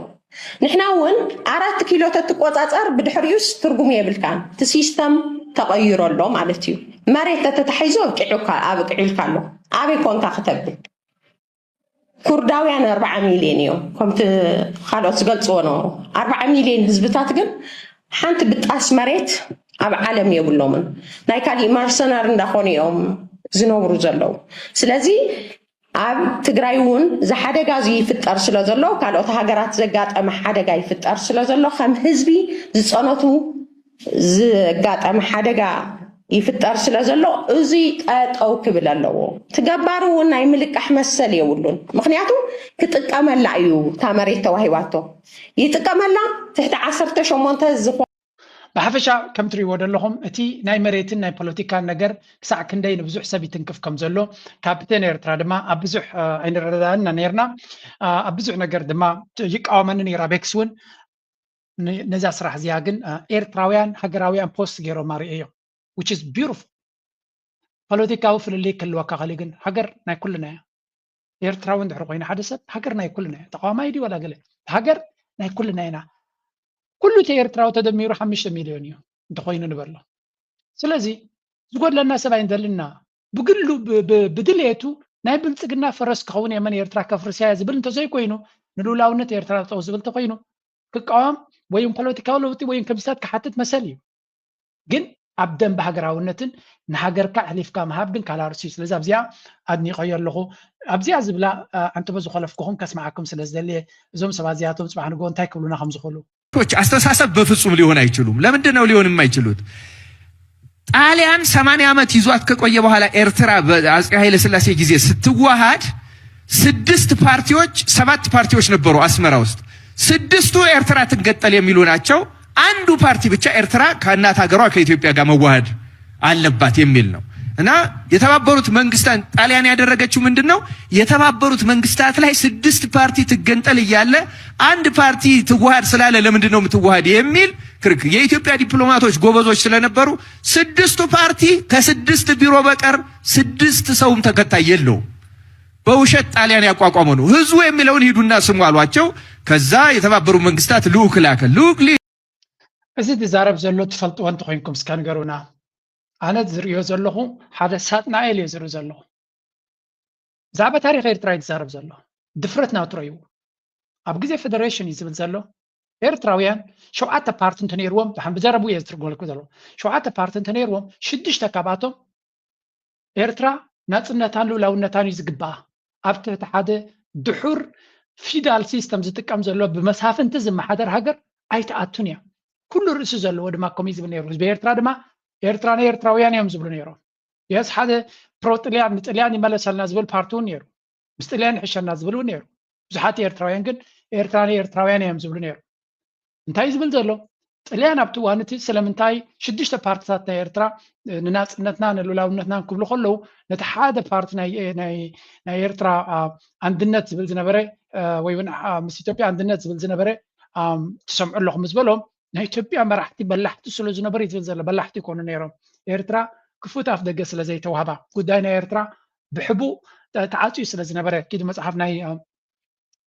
ንሕና እውን 4 ኪሎ ተትቆፃፀር ብድሕሪኡስ ትርጉም የብልካን። እቲ ሲስተም ተቐይሮ ኣሎ ማለት እዩ። መሬት ተተታሒዙ ኣብቅዒልካ ኣሎ። ኣበይ ኮንካ ክተብል? ኩርዳውያን 40 ሚልዮን እዮም ከምቲ ካልኦት ዝገልፅዎ ነበሩ። 40 ሚልዮን ህዝብታት ግን ሓንቲ ብጣስ መሬት ኣብ ዓለም የብሎምን። ናይ ካሊእ መርሰነር እንዳኾኑ እዮም ዝነብሩ ዘለው። ስለዚ ኣብ ትግራይ እውን ዝሓደጋ እዚ ይፍጠር ስለ ዘሎ ካልኦት ሃገራት ዘጋጠመ ሓደጋ ይፍጠር ስለ ዘሎ ከም ህዝቢ ዝፀነቱ ዘጋጠመ ሓደጋ ይፍጠር ስለ ዘሎ እዚ ጠጠው ክብል ኣለዎ። ትገባሩ እውን ናይ ምልቃሕ መሰል የብሉን። ምክንያቱ ክጥቀመላ እዩ እታ መሬት ተዋሂባቶ ይጥቀመላ ትሕቲ 18 ዝኮ ብሓፈሻ ከም ትሪእዎ ዘለኹም እቲ ናይ መሬትን ናይ ፖለቲካን ነገር ክሳዕ ክንደይ ንብዙሕ ሰብ ይትንክፍ ከም ዘሎ ካፒቴን ኤርትራ ድማ ኣብ ብዙሕ ኣይንረዳእና ነርና ኣብ ብዙሕ ነገር ድማ ይቃወመኒ ነይራ። ቤክስ እውን ነዛ ስራሕ እዚኣ ግን ኤርትራውያን ሃገራውያን ፖስት ገይሮም ርአ እዮም which is beautiful። ፖለቲካዊ ፍልልይ ክህልወካ ኸሊ ግን ሃገር ናይ ኩልና እያ። ኤርትራዊ እንድሕሪ ኮይና ሓደ ሰብ ሃገር ናይ ኩልና እያ። ተቃዋማይ ድዩ ወላ ገለ ሃገር ናይ ኩልና ኢና ኩሉ ኤርትራዊ ተደሚሩ 5 ሚልዮን እዩ እንተኮይኑ ንበሎ ስለዚ ዝጎድለና ሰብኣይ እንደልና ብግሉ ብድልየቱ ናይ ብልጽግና ፈረስ ክኸውን የመን ኤርትራ ከፍርስያ ዝብል እንተዘይኮይኑ ንሉላውነት ኤርትራ ጠው ዝብል ተኮይኑ ክቃወም ወይም ፖለቲካዊ ለውጢ ወይም ከምስታት ክሓትት መሰል እዩ ግን ኣብ ደንብ ሃገራውነትን ንሃገርካ ሕሊፍካ መሃብ ግን ካላርሲ ስለዚ ኣብዚኣ ኣድኒቆዮ ኣለኹ ኣብዚኣ ዝብላ ኣንተ በዝኮለፍኩኹም ከስማዓኩም ስለዝደልየ እዞም ሰባት እዚኣቶም ጽባሕ ንጎ እንታይ ክብሉና ከም ዝኽእሉ አስተሳሰብ በፍጹም ሊሆን አይችሉም። ለምንድን ነው ሊሆን የማይችሉት? ጣሊያን 80 ዓመት ይዟት ከቆየ በኋላ ኤርትራ በአፄ ኃይለ ሥላሴ ጊዜ ስትዋሃድ 6 ፓርቲዎች 7 ፓርቲዎች ነበሩ አስመራ ውስጥ 6ቱ ኤርትራ ትገጠል የሚሉ ናቸው። አንዱ ፓርቲ ብቻ ኤርትራ ከእናት ሀገሯ ከኢትዮጵያ ጋር መዋሃድ አለባት የሚል ነው እና የተባበሩት መንግስታት ጣሊያን ያደረገችው ምንድነው? የተባበሩት መንግስታት ላይ 6 ፓርቲ ትገንጠል እያለ አንድ ፓርቲ ትዋሃድ ስላለ ለምንድነው የምትዋሃድ የሚል ክርክር የኢትዮጵያ ዲፕሎማቶች ጎበዞች ስለነበሩ 6ቱ ፓርቲ ከ6 ቢሮ በቀር 6 ሰውም ተከታይ የለው በውሸት ጣሊያን ያቋቋመው ነው። ህዝቡ የሚለውን ሂዱና ስሙ አሏቸው። ከዛ የተባበሩት መንግስታት ልኡክ ላከ። ልኡክ እዚ ተዛረብ ዘሎ ትፈልጥዎ እንትኮንኩም እስከ ንገሩና ኣነ ዝሪኦ ዘለኹ ሓደ ሳጥናኤል እዩ ዝርኢ ዘለኹ ዛዕባ ታሪክ ኤርትራ ይዛረብ ዘሎ ድፍረት ናትሮ እዩ ኣብ ግዜ ፌደሬሽን እዩ ዝብል ዘሎ ኤርትራውያን 7 ፓርቲ እንተነይርዎም ብዘረቡ እየ ዝትርጉመልኩ ዘሎ 7 ፓርቲ እንተነይርዎም 6 ካብኣቶም ኤርትራ ናጽነታን ሉላውነታን እዩ ዝግባኣ ኣብ ትሕቲ ሓደ ድሑር ፊዳል ሲስተም ዝጥቀም ዘሎ ብመሳፍንቲ ዝመሓደር ሃገር ኣይተኣቱን እያ ኩሉ ርእሱ ዘለዎ ድማ ከምኡ ዝብል ነይሩ ህዝቢ ኤርትራ ድማ ኤርትራ ናይ ኤርትራውያን እዮም ዝብሉ ነይሮም የስ ሓደ ፕሮጥልያን ንጥልያን ይመለሰልና ዝብል ፓርቲ እውን ነይሩ ምስ ጥልያን ሕሸና ዝብል እውን ነይሩ ብዙሓት ኤርትራውያን ግን ኤርትራ ናይ ኤርትራውያን እዮም ዝብሉ ነይሩ እንታይ ዝብል ዘሎ ጥልያን ኣብቲ እዋን እቲ ስለምንታይ 6 ፓርቲታት ናይ ኤርትራ ንናጽነትና ንሉላውነትና ክብሉ ከለዉ ነቲ ሓደ ፓርቲ ናይ ኤርትራ አንድነት ዝብል ዝነበረ ወይ ምስ ኢትዮጵያ አንድነት ዝብል ዝነበረ ትሰምዑ ኣለኹም ዝበሎም ናይ ኢትዮጵያ መራሕቲ በላሕቲ ስለ ዝነበረ ይዝብል ዘሎ በላሕቲ ይኮኑ ነይሮም ኤርትራ ክፉት ኣፍ ደገ ስለ ዘይተዋህባ ጉዳይ ናይ ኤርትራ ብሕቡእ ተዓፅዩ ስለ ዝነበረ ኪዱ መጽሓፍ ናይ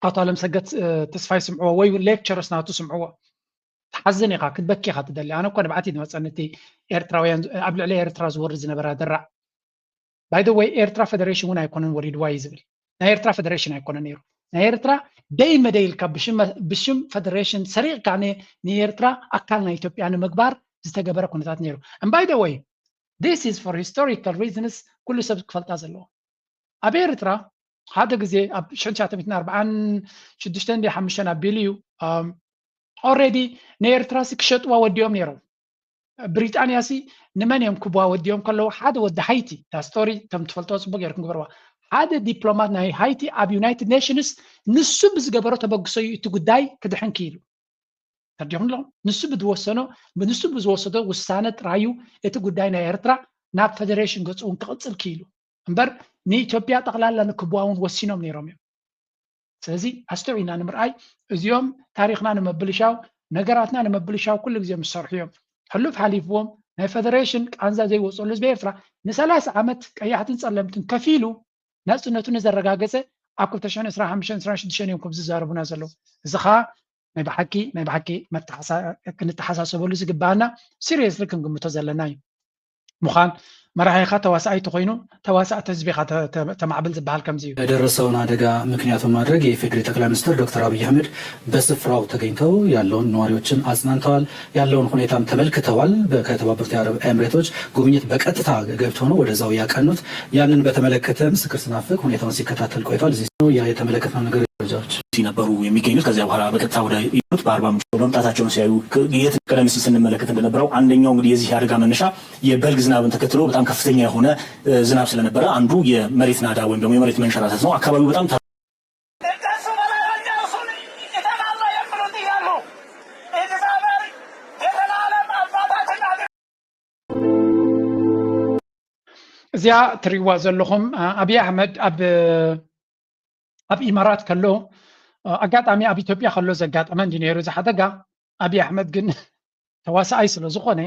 ኣቶ ኣለምሰገድ ተስፋይ ስምዕዎ ወይ ሌክቸርስ ናቱ ስምዕዎ ተሓዝን ኢኻ ክትበኪ ኢኻ ትደሊ ኣነ እኮ ንባዕቲ ንመፀንቲ ኤርትራውያን ኣብ ልዕሊ ኤርትራ ዝወርድ ዝነበረ ድራዕ ባይ ዘ ወይ ኤርትራ ፌደሬሽን እውን ኣይኮነን ወሪድዋ እዩ ዝብል ናይ ኤርትራ ፌደሬሽን ኣይኮነን ነይሩ ናይ ኤርትራ ደይ መደይልካ ብሽም ፌደሬሽን ሰሪቕካ ንኤርትራ ኣካል ናይ ኢትዮጵያ ንምግባር ዝተገበረ ኩነታት ነይሩ and by the way this is for historical reasons ኩሉ ሰብ ክፈልጣ ዘለዎ ኣብ ኤርትራ ሓደ ግዜ ኣብ 1946 ዲ 5 ኣቢሉ እዩ already ንኤርትራ ክሸጥዋ ወዲኦም ነይሮም ብሪጣንያ ሲ ንመን እዮም ክብዋ ወዲኦም ከለዉ ሓደ ወዲ ሃይቲ ታ ስቶሪ ከም ትፈልጦ ጽቡቅ ጌርኩም ግበርዋ ሓደ ዲፕሎማት ናይ ሃይቲ ኣብ ዩናይትድ ኔሽንስ ንሱ ብዝገበሮ ተበግሶ እዩ እቲ ጉዳይ ክድሕን ክኢሉ ተርዲኹም ሎ ንሱ ብዝወሰዶ ውሳነ ጥራዩ እቲ ጉዳይ ናይ ኤርትራ ናብ ፌደሬሽን ገጽ እውን ክቕጽል ክኢሉ እምበር ንኢትዮጵያ ጠቕላላ ንክብዋ እውን ወሲኖም ነይሮም እዮም ስለዚ ኣስተውዒልና ንምርኣይ እዚኦም ታሪክና ንምብልሻው ነገራትና ንምብልሻው ኩሉ ግዜ ዝሰርሑ እዮም ሕሉፍ ሓሊፍዎም ናይ ፌደሬሽን ቃንዛ ዘይወፅሉ ህዝቢ ኤርትራ ን30 ዓመት ቀያሕትን ጸለምትን ከፊሉ ናጽነቱ ንዘረጋገጸ ኣብ 2025-26 እዮም ከም ዝዛረቡና ዘለዉ እዚ ኸኣ ናይ ብሓቂ ክንተሓሳሰበሉ ዝግባአና ሲሪየስሊ ክንግምቶ ዘለና እዩ ምዃን መራሒኻ ተዋሳኣይቲ ኮይኑ ተዋሳእቲ ህዝቢኻ ተማዕብል ዝበሃል ከምዚ እዩ የደረሰውን አደጋ ምክንያት በማድረግ የኢፌዴሪ ጠቅላይ ሚኒስትር ዶክተር አብይ አህመድ በስፍራው ተገኝተው ያለውን ነዋሪዎችን አጽናንተዋል ያለውን ሁኔታም ተመልክተዋል ከተባበሩት የአረብ ኤምሬቶች ጉብኝት በቀጥታ ገብተው ነው ወደዛው ያቀኑት ያንን በተመለከተ ምስክር ስናፍቅ ሁኔታውን ሲከታተል ቆይቷል እዚህ ነው የተመለከተው ነገር ደረጃዎች ሲነበሩ የሚገኙት ከዚያ በኋላ በቀጥታ ወደ ይሉት በ40 ምንጭ መምጣታቸውን ሲያዩ የት ቀደም ሲል ስንመለከት እንደነበረው አንደኛው እንግዲህ የዚህ አደጋ መነሻ የበልግ ዝናብን ተከትሎ በጣም ከፍተኛ የሆነ ዝናብ ስለነበረ አንዱ የመሬት ናዳ ወይም ደግሞ የመሬት መንሸራተት ነው አካባቢው በጣም እዚያ ትሪዋ ዘለኹም አብይ አህመድ ኣብ ኢማራት ከሎ ኣጋጣሚ ኣብ ኢትዮጵያ ከሎ ዘጋጠመ እንዲ ነይሩ እዚ ሓደጋ አብይ አህመድ ግን ተዋሳኣይ ስለ ዝኾነ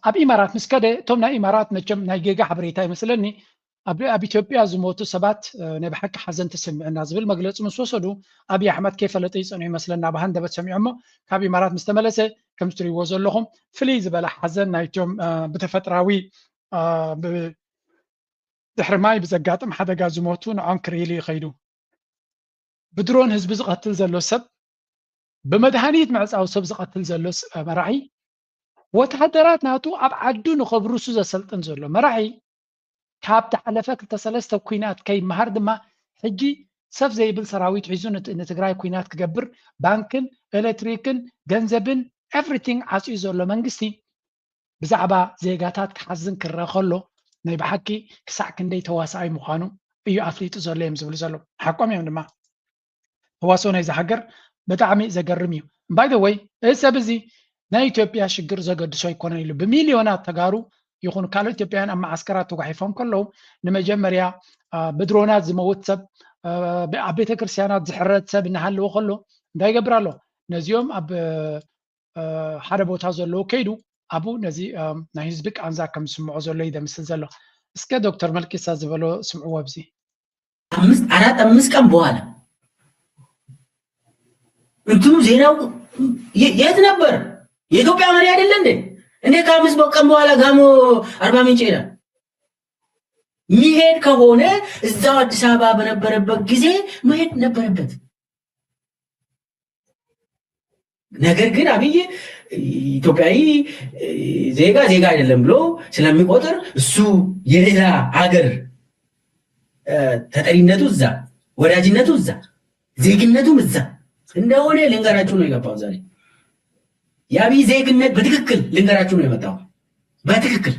ኣብ ኢማራት ምስ ከደ እቶም ናይ ኢማራት መቸም ናይ ጌጋ ሓበሬታ ይመስለኒ ኣብ ኢትዮጵያ ዝሞቱ ሰባት ናይ ብሓቂ ሓዘን ተሰሚዕና ዝብል መግለፂ ምስ ወሰዱ ኣብይ ኣሕመድ ከይፈለጠ ይፀንዑ ይመስለና ብሃንደበት ሰሚዖሞ ካብ ኢማራት ምስ ተመለሰ ከም ትሪእዎ ዘለኹም ፍልይ ዝበለ ሓዘን ናይቶም ብተፈጥራዊ ድሕሪ ማይ ብዘጋጥም ሓደጋ ዝሞቱ ንዖም ክሪኢሉ ይኸይዱ ብድሮን ህዝቢ ዝቐትል ዘሎ ሰብ ብመድሃኒት ምዕፃው ሰብ ዝቐትል ዘሎ መራሒ ወታደራት ናቱ ኣብ ዓዱ ንኸብርሱ ዘሰልጥን ዘሎ መራሒ ካብ ተሓለፈ 2-3 ኩናት ከይመሃር ድማ ሕጂ ሰብ ዘይብል ሰራዊት ሒዙ ንትግራይ ኩናት ክገብር ባንክን ኤሌክትሪክን ገንዘብን ኤቭሪቲንግ ዓፅዩ ዘሎ መንግስቲ ብዛዕባ ዜጋታት ክሓዝን ክረአ ከሎ ናይ ብሓቂ ክሳዕ ክንደይ ተዋሳኣይ ምዃኑ እዩ ኣፍሊጡ ዘሎ እዮም ዝብሉ ዘሎ ሓቆም እዮም ድማ ተዋስኦ ናይዚ ሃገር ብጣዕሚ ዘገርም እዩ ባይ ዘ ወይ እዚ ሰብ እዚ ናይ ኢትዮጵያ ሽግር ዘገድሶ ኣይኮነን ኢሉ ብሚልዮናት ተጋሩ ይኹን ካልኦት ኢትዮጵያውያን ኣብ ማዓስከራት ተጓሒፎም ከለዉ ንመጀመርያ ብድሮናት ዝመውት ሰብ ኣብ ቤተክርስትያናት ዝሕረት ሰብ እናሃለዎ ከሎ እንታይ ይገብር ኣሎ ነዚኦም ኣብ ሓደ ቦታ ዘለዉ ከይዱ ኣብኡ ነዚ ናይ ህዝቢ ቃንዛ ከም ዝስምዖ ዘሎ ይደምስል ዘሎ እስከ ዶክተር መልኪሳ ዝበሎ ስምዕዎ ኣብዚ 4-5 ቀን በኋላ እንትኑ ዜናው የት ነበር? የኢትዮጵያ መሪ አይደለ እንዴ? እንዴ ከ5 ቀን በኋላ ጋሞ አርባ ምንጭ ይላል? ሚሄድ ከሆነ እዛው አዲስ አበባ በነበረበት ጊዜ መሄድ ነበረበት። ነገር ግን አብይ ኢትዮጵያዊ ዜጋ አይደለም ብሎ ስለሚቆጥር እሱ የሌላ ሀገር ተጠሪነቱ እዛ፣ ወዳጅነቱ እዛ፣ ዜግነቱም እዛ እንደሆነ ልንገራችሁ ነው የገባው ዛሬ። የአብይ ዜግነት በትክክል ልንገራችሁ ነው የመጣው በትክክል።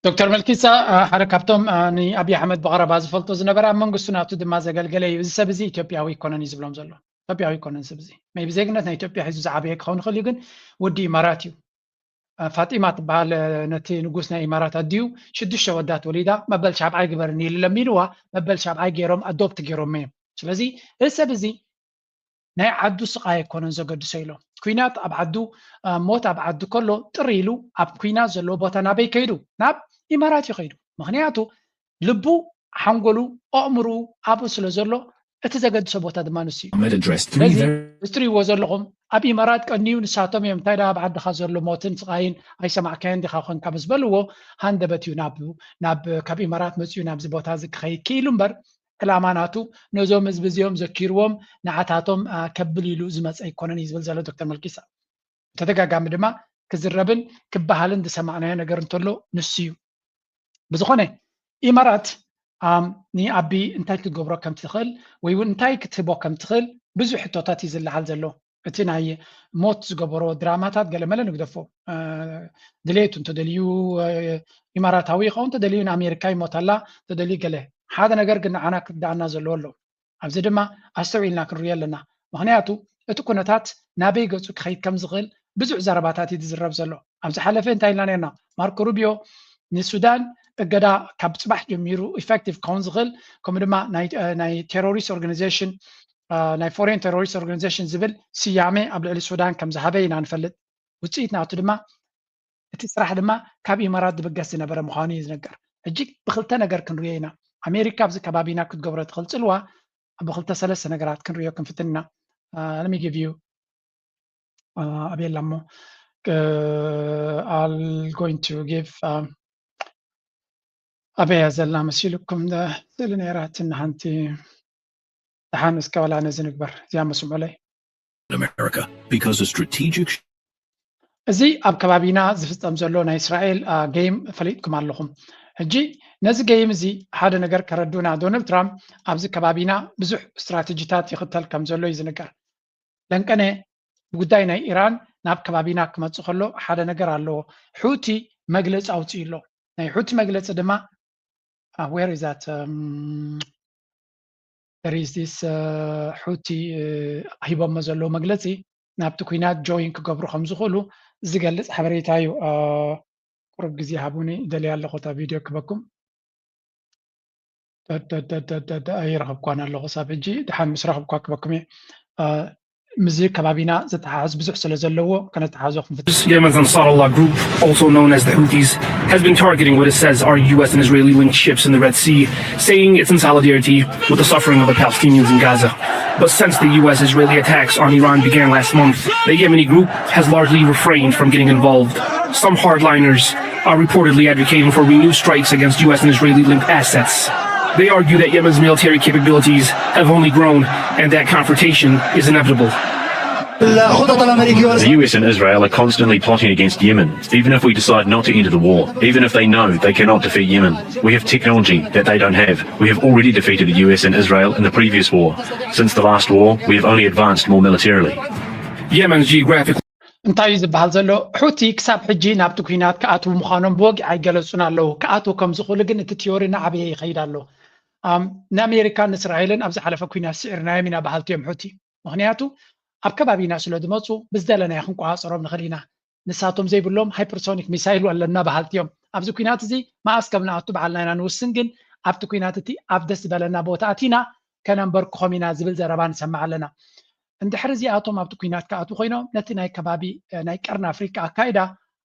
ዶክተር መልኪሳ ሓደ ካብቶም ንኣብይ ኣሕመድ ብቐረባ ዝፈልጦ ዝነበረ ኣብ መንግስቱ ናቱ ድማ ዘገልገለ እዩ። እዚ ሰብ እዚ ኢትዮጵያዊ ይኮነን እዩ ዝብሎም ዘሎ ኢትዮጵያዊ ይኮነን ሰብ እዚ ሜይ ቢ ዜግነት ናይ ኢትዮጵያ ሒዙ ዝዓበየ ክኸውን ይኽእል እዩ፣ ግን ወዲ ኢማራት እዩ። ፋጢማ ትበሃል ነቲ ንጉስ ናይ ኢማራት ኣድዩ 6 ወዳት ወሊዳ መበል ሻብዓይ ግበርኒ ኢሉ ለሚንዋ መበል ሻብዓይ ገይሮም ኣዶፕት ገይሮም እዮም። ስለዚ እዚ ሰብ እዚ ናይ ዓዱ ስቃይ ኣይኮነን ዘገድሶ ኢሎም ኩናት ኣብ ዓዱ ሞት ኣብ ዓዱ ከሎ ጥሪ ኢሉ ኣብ ኩናት ዘለዎ ቦታ ናበይ ከይዱ ናብ ኢማራት ይኸይዱ። ምክንያቱ ልቡ ሓንጎሉ ኣእምሩ ኣብኡ ስለ ዘሎ እቲ ዘገድሶ ቦታ ድማ ንሱ እዩ። ስለዚ እትሪእዎ ዘለኹም ኣብ ኢማራት ቀኒዩ ንሳቶም እዮም እንታይ ኣብ ዓድኻ ዘሎ ሞትን ስቃይን ኣይሰማዕካዮን ዲኻ ኮንካ ዝበልዎ ሃንደበት እዩ ካብ ኢማራት መፅኡ ናብዚ ቦታ እዚ ክኸይድ ክኢሉ እምበር ዕላማ ናቱ ነዞም ህዝቢ እዚኦም ዘኪርዎም ንዓታቶም ከብል ኢሉ ዝመፀ ኣይኮነን እዩ ዝብል ዘሎ ዶክተር መልኪሳ። ተደጋጋሚ ድማ ክዝረብን ክበሃልን ዝሰማዕናዮ ነገር እንተሎ ንሱ እዩ። ብዝኾነ ኢማራት ንኣቢ እንታይ ክትገብሮ ከም ትኽእል ወይ እውን እንታይ ክትህቦ ከም ትኽእል ብዙሕ ሕቶታት እዩ ዝለዓል ዘሎ። እቲ ናይ ሞት ዝገበሮ ድራማታት ገለመለ ንግደፎ ድሌቱ እንተደልዩ ኢማራታዊ ይኸውን ተደልዩ ንኣሜሪካ ይሞታላ ተደልዩ ገለ ሓደ ነገር ግን ንዓና ክዳኣና ዘለዎ ኣሎ። ኣብዚ ድማ ኣስተውዒልና ክንሪኦ ኣለና። ምክንያቱ እቲ ኩነታት ናበይ ገፁ ክኸይድ ከም ዝኽእል ብዙሕ ዘረባታት እዩ ዝዝረብ ዘሎ። ኣብ ዝሓለፈ እንታይ ኢልና ነርና ማርኮ ሩቢዮ ንሱዳን እገዳ ካብ ፅባሕ ጀሚሩ ኢፌክቲቭ ክኸውን ዝኽእል ከምኡ ድማ ናይ ቴሮሪስት ኦርጋናይዜሽን ናይ ፎሬን ቴሮሪስት ኦርጋናይዜሽን ዝብል ስያሜ ኣብ ልዕሊ ሱዳን ከም ዝሃበ ኢና ንፈልጥ። ውፅኢት ናቱ ድማ እቲ ስራሕ ድማ ካብ ኢማራት ዝብገስ ዝነበረ ምዃኑ እዩ ዝነገር። ሕጂ ብክልተ ነገር ክንሪኦ ኢና። ኣሜሪካ ኣብዚ ከባቢና ክትገብሮ ትኽእል ፅልዋ ብክልተ 3 ነገራት ክንሪኦ ክንፍትን ኢና። let me give you ኣበየላ እሞ I'll going to give ኣበያ ዘለና መሲልኩም ስእሊ ነይራትን ሓንቲ ድሓን እስከበላ ነዚ ንግበር እዚኣ መስምዑ ላይ እዚ ኣብ ከባቢና ዝፍፀም ዘሎ ናይ እስራኤል ጌም ፈሊጥኩም ኣለኹም። ሕጂ ነዚ ጌም እዚ ሓደ ነገር ከረዱና ዶናልድ ትራምፕ ኣብዚ ከባቢና ብዙሕ ስትራቴጂታት ይኽተል ከም ዘሎ እዩ ዝንገር። ለንቀነ ጉዳይ ናይ ኢራን ናብ ከባቢና ክመፅእ ከሎ ሓደ ነገር ኣለዎ። ሑቲ መግለፂ ኣውፅኡ ኣሎ። ናይ ሑቲ መግለፂ ድማ where is that there is this ሑቲ ሂቦሞ ዘሎ መግለፂ ናብቲ ኩናት ጆይን ክገብሩ ከም ዝኽእሉ ዝገልፅ ሓበሬታ እዩ። ቁርብ ግዜ ሃቡኒ ደልያ ኣለኹ እታ ቪድዮ ክበኩም ኣይረኸብኳን ኣለኹ ሳብ ሕጂ ድሓን ምስ ረኸብኳ ክበኩም እየ። ምዝ ከባቢና ዘተሓዝ ብዙሕ ስለ ዘለዎ ከነተሓዞ ክንፍትሽ Yemen's Ansarullah group, also known as the Houthis, has been targeting what it says are US and Israeli linked ships in the Red Sea, saying it's in solidarity with the suffering of the Palestinians in Gaza. But since the US-Israeli attacks on Iran began last month, the Yemeni group has largely refrained from getting involved. Some hardliners are reportedly advocating for renewed strikes against US and Israeli linked assets. They argue that Yemen's military capabilities have only grown and that confrontation is inevitable. The US and Israel are constantly plotting against Yemen, even if we decide not to enter the war, even if they know they cannot defeat Yemen. We have technology that they don't have. We have already defeated the US and Israel in the previous war. Since the last war, we have only advanced more militarily. Yemen's geographic እንታይ ዝበሃል ዘሎ ሑቲ ክሳብ ሕጂ ናብቲ ኩናት ከኣትው ምዃኖም ብወግዒ ኣይገለጹን ኣለዉ ከኣትው ከም ዝኽእሉ ግን እቲ ቲዮሪ ንዓበየ ይኸይድ ኣሎ ንኣሜሪካን እስራኤልን ኣብ ዝሓለፈ ኩናት ስዒርናዮም ኢና በሃልቲዮም ሑቲ ምክንያቱ ኣብ ከባቢና ስለ ዝመፁ ብዝደለናዮ ክንቋፀሮም ንኽእል ኢና ንሳቶም ዘይብሎም ሃይፐርሶኒክ ሚሳይል ኣለና በሃልቲዮም ኣብዚ ኩናት እዚ ማኣስ ከም ንኣቱ በዓልና ኢና ንውስን ግን ኣብቲ ኩናት እቲ ኣብ ደስ ዝበለና ቦታ ኣቲና ከነንበርክኾም ኢና ዝብል ዘረባ ንሰማዕ ኣለና እንድሕር እዚኣቶም ኣብቲ ኩናት ከኣትው ኮይኖም ነቲ ናይ ከባቢ ናይ ቀርኒ ኣፍሪካ ኣካይዳ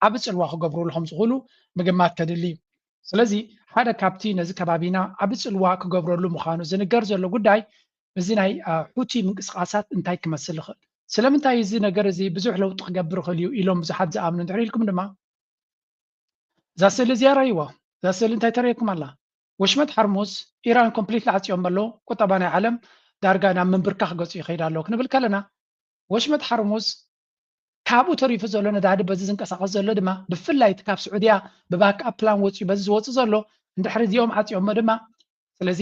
ዓብ ፅልዋ ክገብርሉ ከም ዝኽእሉ ምግማት ከድሊ ስለዚ ሓደ ካብቲ ነዚ ከባቢና ዓብ ፅልዋ ክገብረሉ ምዃኑ ዝንገር ዘሎ ጉዳይ እዚ ናይ ሑቲ ምንቅስቃሳት እንታይ ክመስል ይኽእል ስለምንታይ እዚ ነገር እዚ ብዙሕ ለውጢ ክገብር ይኽእል እዩ ኢሎም ብዙሓት ዝኣምኑ እንድሕር ኢልኩም ድማ እዛ ስእሊ እዚኣ ራእይዋ እዛ ስእሊ እንታይ ተርእየኩም ኣላ ወሽመጥ ሓርሙዝ ኢራን ኮምፕሊት ዓፂኦም ኣሎ ቁጠባ ናይ ዓለም ዳርጋ ናብ ምንብርካኽ ገፁ ይኸይድ ኣለዎ ክንብል ከለና ወሽመጥ ሓርሙዝ ካብኡ ተሪፉ ዘሎ ነዳዲ በዚ ዝንቀሳቐስ ዘሎ ድማ ብፍላይ ካብ ስዑድያ ብባክኣፕ ፕላን ወፂኡ በዚ ዝወፅእ ዘሎ እንድሕር እዚኦም ዓፂኦሞ ድማ ስለዚ